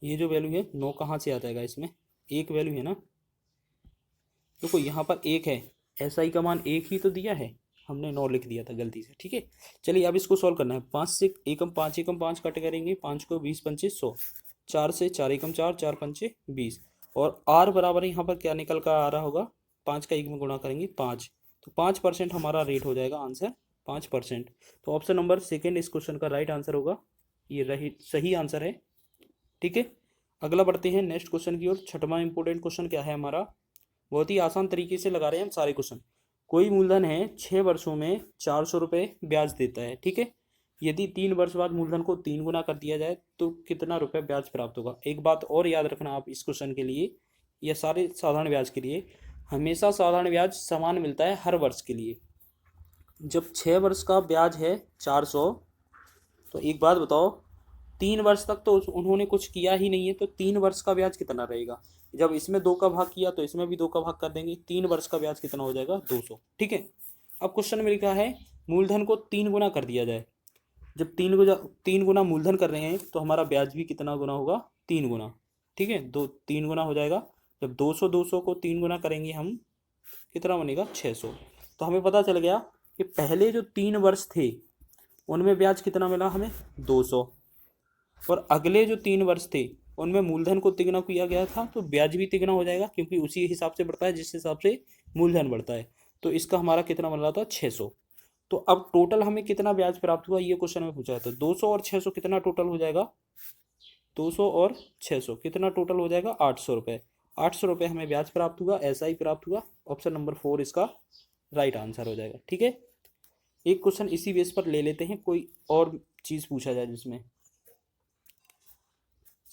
S1: ये जो वैल्यू है 9 कहाँ से आ जाएगा, इसमें 1 वैल्यू है ना। देखो यहाँ पर 1 है, SI का मान 1 ही तो दिया है, हमने 9 लिख दिया था गलती से, ठीक है। चलिए अब इसको सॉल्व करना है। 5 से एकम 5 कट करेंगे, 5 को 20 पंचे 100, 4 से 4 एकम 4, 4 पंचे 20, और R बराबर यहाँ पर क्या निकल कर आ रहा होगा, 5 का 1 में गुणा करेंगे 5, तो 5% हमारा रेट हो जाएगा, आंसर 5%। तो ऑप्शन नंबर सेकेंड इस क्वेश्चन का राइट आंसर होगा, ये रही सही आंसर है, ठीक है। अगला बढ़ते हैं नेक्स्ट क्वेश्चन की ओर। छठवां इंपॉर्टेंट क्वेश्चन क्या है हमारा, बहुत ही आसान तरीके से लगा रहे हैं हम सारे क्वेश्चन। कोई मूलधन है 6 वर्षों में 400 रुपये ब्याज देता है, ठीक है। यदि 3 वर्ष बाद मूलधन को 3 गुना कर दिया जाए तो कितना रुपये ब्याज प्राप्त होगा। एक बात और याद रखना आप इस क्वेश्चन के लिए या सारे साधारण ब्याज के लिए, हमेशा साधारण ब्याज समान मिलता है हर वर्ष के लिए। जब 6 वर्ष का ब्याज है 400, तो एक बात बताओ, 3 वर्ष तक तो उन्होंने कुछ किया ही नहीं है, तो 3 वर्ष का ब्याज कितना रहेगा। जब इसमें 2 का भाग किया तो इसमें भी 2 का भाग कर देंगे, 3 वर्ष का ब्याज कितना हो जाएगा 200, ठीक है। अब क्वेश्चन में लिखा है मूलधन को 3 गुना कर दिया जाए। जब 3 गुना मूलधन कर रहे हैं तो हमारा ब्याज भी कितना गुना होगा, 3 गुना, ठीक है, 3 गुना हो जाएगा। जब 200 को 3 गुना करेंगे हम, कितना बनेगा 600। तो हमें पता चल गया कि पहले जो 3 वर्ष थे उनमें ब्याज कितना मिला हमें 200, और अगले जो 3 वर्ष थे उनमें मूलधन को तिगुना किया गया था, तो ब्याज भी तिगुना हो जाएगा, क्योंकि उसी हिसाब से बढ़ता है जिस हिसाब से मूलधन बढ़ता है। तो इसका हमारा कितना बन रहा था 600। तो अब टोटल हमें कितना ब्याज प्राप्त हुआ, ये क्वेश्चन में पूछा है, तो 200 और 600 कितना टोटल हो जाएगा, 200 और 600 कितना टोटल हो जाएगा 800 रुपये। 800 रुपये हमें ब्याज प्राप्त हुआ, SI प्राप्त हुआ। ऑप्शन नंबर 4 इसका राइट आंसर हो जाएगा, ठीक है। एक क्वेश्चन इसी बेस पर ले लेते हैं, कोई और चीज़ पूछा जाए जिसमें।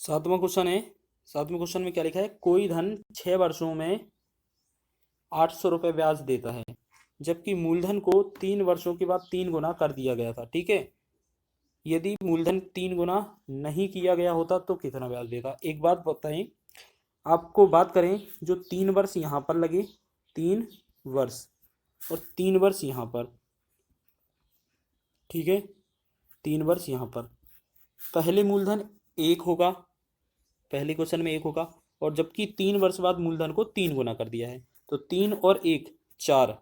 S1: सातवां क्वेश्चन है, सातवें क्वेश्चन में क्या लिखा है, कोई धन 6 वर्षों में 800 रुपये ब्याज देता है, जबकि मूलधन को 3 वर्षों के बाद 3 गुना कर दिया गया था, ठीक है। यदि मूलधन 3 गुना नहीं किया गया होता तो कितना ब्याज देता। एक बात बताएं, आपको बात करें, जो 3 वर्ष यहाँ पर लगे, 3 वर्ष और 3 वर्ष यहाँ पर, ठीक है, 3 वर्ष यहाँ पर, पहले मूलधन 1 होगा, पहले क्वेश्चन में 1 होगा, और जबकि 3 वर्ष बाद मूलधन को 3 गुना कर दिया है, तो 3 और 1 4,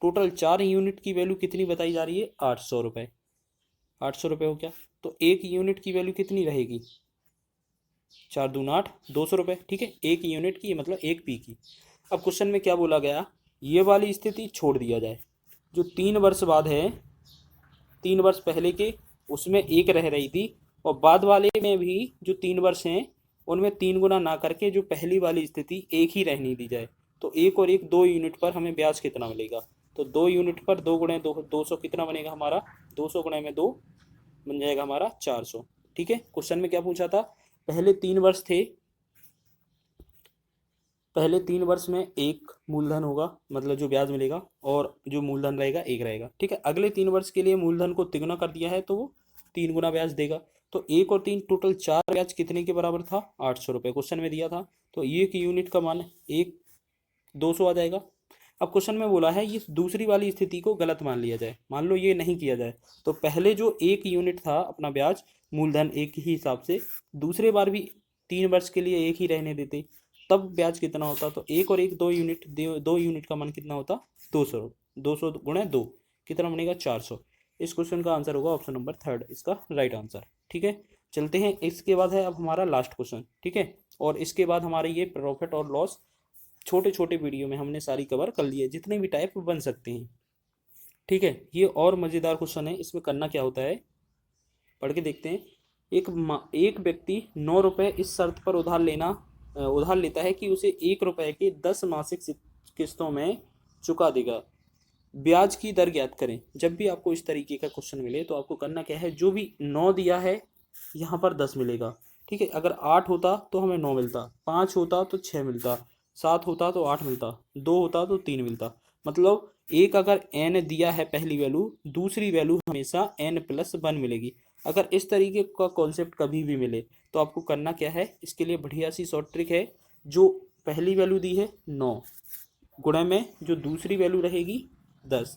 S1: टोटल 4 यूनिट की वैल्यू कितनी बताई जा रही है 800 रुपये। 800 रुपये हो गया, तो 1 यूनिट की वैल्यू कितनी रहेगी, 4 दूना 8, 200 रुपये, ठीक है, एक यूनिट की मतलब एक पी की। अब क्वेश्चन में क्या बोला गया, ये वाली स्थिति छोड़ दिया जाए, जो 3 वर्ष बाद है, 3 वर्ष पहले के उसमें एक रह रही थी, और बाद वाले में भी जो 3 वर्ष हैं उनमें 3 गुना ना करके जो पहली वाली स्थिति एक ही रहने दी जाए। तो एक और एक 2 यूनिट पर हमें ब्याज कितना मिलेगा, तो 2 यूनिट पर 2 गुणे 2, 200 कितना बनेगा हमारा, 200 गुणे में 2 बन जाएगा हमारा 400। ठीक है, क्वेश्चन में क्या पूछा था, पहले 3 वर्ष थे, पहले 3 वर्ष में एक मूलधन होगा, मतलब जो ब्याज मिलेगा, और जो मूलधन रहेगा एक रहेगा। ठीक है, अगले 3 वर्ष के लिए मूलधन को तिगुना कर दिया है तो वो 3 गुना ब्याज देगा। तो 1 और 3 टोटल 4 ब्याज कितने के बराबर था, 800 रुपये क्वेश्चन में दिया था। तो एक यूनिट का मान 200 आ जाएगा। अब क्वेश्चन में बोला है ये दूसरी वाली स्थिति को गलत मान लिया जाए, मान लो ये नहीं किया जाए, तो पहले जो 1 यूनिट था अपना ब्याज मूलधन एक ही हिसाब से, दूसरे बार भी 3 वर्ष के लिए एक ही रहने देते, तब ब्याज कितना होता, तो एक और एक 2 यूनिट, 2 यूनिट का मान कितना होता, 200, 200 गुणे 2 कितना बनेगा 400। इस क्वेश्चन का आंसर होगा ऑप्शन नंबर 3 इसका राइट आंसर। ठीक है, चलते हैं, इसके बाद है अब हमारा लास्ट क्वेश्चन। ठीक है, और इसके बाद हमारे ये प्रॉफिट और लॉस छोटे छोटे वीडियो में हमने सारी कवर कर ली है, जितने भी टाइप बन सकते हैं। ठीक है, ये और मज़ेदार क्वेश्चन है, इसमें करना क्या होता है पढ़ के देखते हैं। एक व्यक्ति 9 रुपये इस शर्त पर उधार लेता है कि उसे 1 रुपये के 10 मासिक किस्तों में चुका देगा, ब्याज की दर ज्ञात करें। जब भी आपको इस तरीके का क्वेश्चन मिले तो आपको करना क्या है, जो भी 9 दिया है यहाँ पर 10 मिलेगा। ठीक है, अगर 8 होता तो हमें 9 मिलता, 5 होता तो 6 मिलता, 7 होता तो 8 मिलता, 2 होता तो 3 मिलता। मतलब एक अगर n दिया है पहली वैल्यू, दूसरी वैल्यू हमेशा n+1 मिलेगी। अगर इस तरीके का कॉन्सेप्ट कभी भी मिले तो आपको करना क्या है, इसके लिए बढ़िया सी शॉर्ट ट्रिक है, जो पहली वैल्यू दी है 9 गुणे में जो दूसरी वैल्यू रहेगी 10,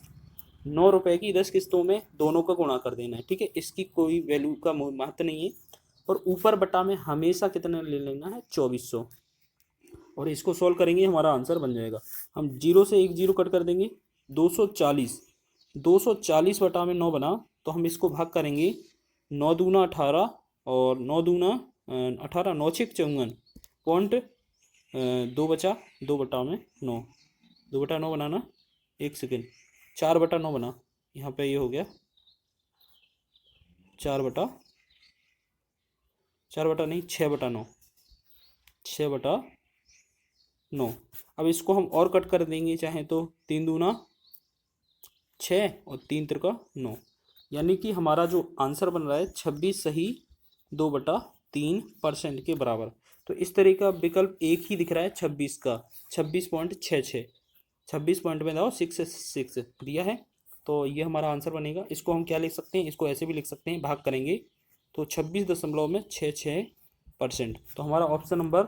S1: 9 रुपये की 10 किस्तों में दोनों का गुणा कर देना है। ठीक है, इसकी कोई वैल्यू का महत्व नहीं है, और ऊपर बटा में हमेशा कितना ले लेना है, 2400, और इसको सॉल्व करेंगे हमारा आंसर बन जाएगा। हम 0 से एक 0 कट कर देंगे, 240, 240 बटा में 9 बना, तो हम इसको भाग करेंगे, 9 दूना 18 और 9 दूना 18, 9 6 54 पॉइंट 2 बचा, 2 बटा में 9, 2 बटा 9 बनाना, एक सेकेंड, 4 बटा 9 बना, यहाँ पे ये हो गया 4 बटा नहीं 6 बटा 9, 6 बटा 9। अब इसको हम और कट कर देंगे चाहे तो, 3 दूना 6 और 3 त्रिका 9, यानी कि हमारा जो आंसर बन रहा है 26 सही 2/3% के बराबर। तो इस तरह का विकल्प एक ही दिख रहा है 26 का, 26.66, 26 पॉइंट में दाओ 6 दिया है, तो ये हमारा आंसर बनेगा। इसको हम क्या लिख सकते हैं, इसको ऐसे भी लिख सकते हैं, भाग करेंगे तो 26.66%। तो हमारा ऑप्शन नंबर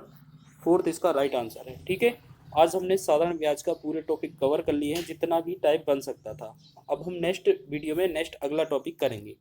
S1: 4 इसका राइट आंसर है। ठीक है, आज हमने साधारण ब्याज का पूरे टॉपिक कवर कर लिए हैं, जितना भी टाइप बन सकता था। अब हम नेक्स्ट वीडियो में नेक्स्ट अगला टॉपिक करेंगे।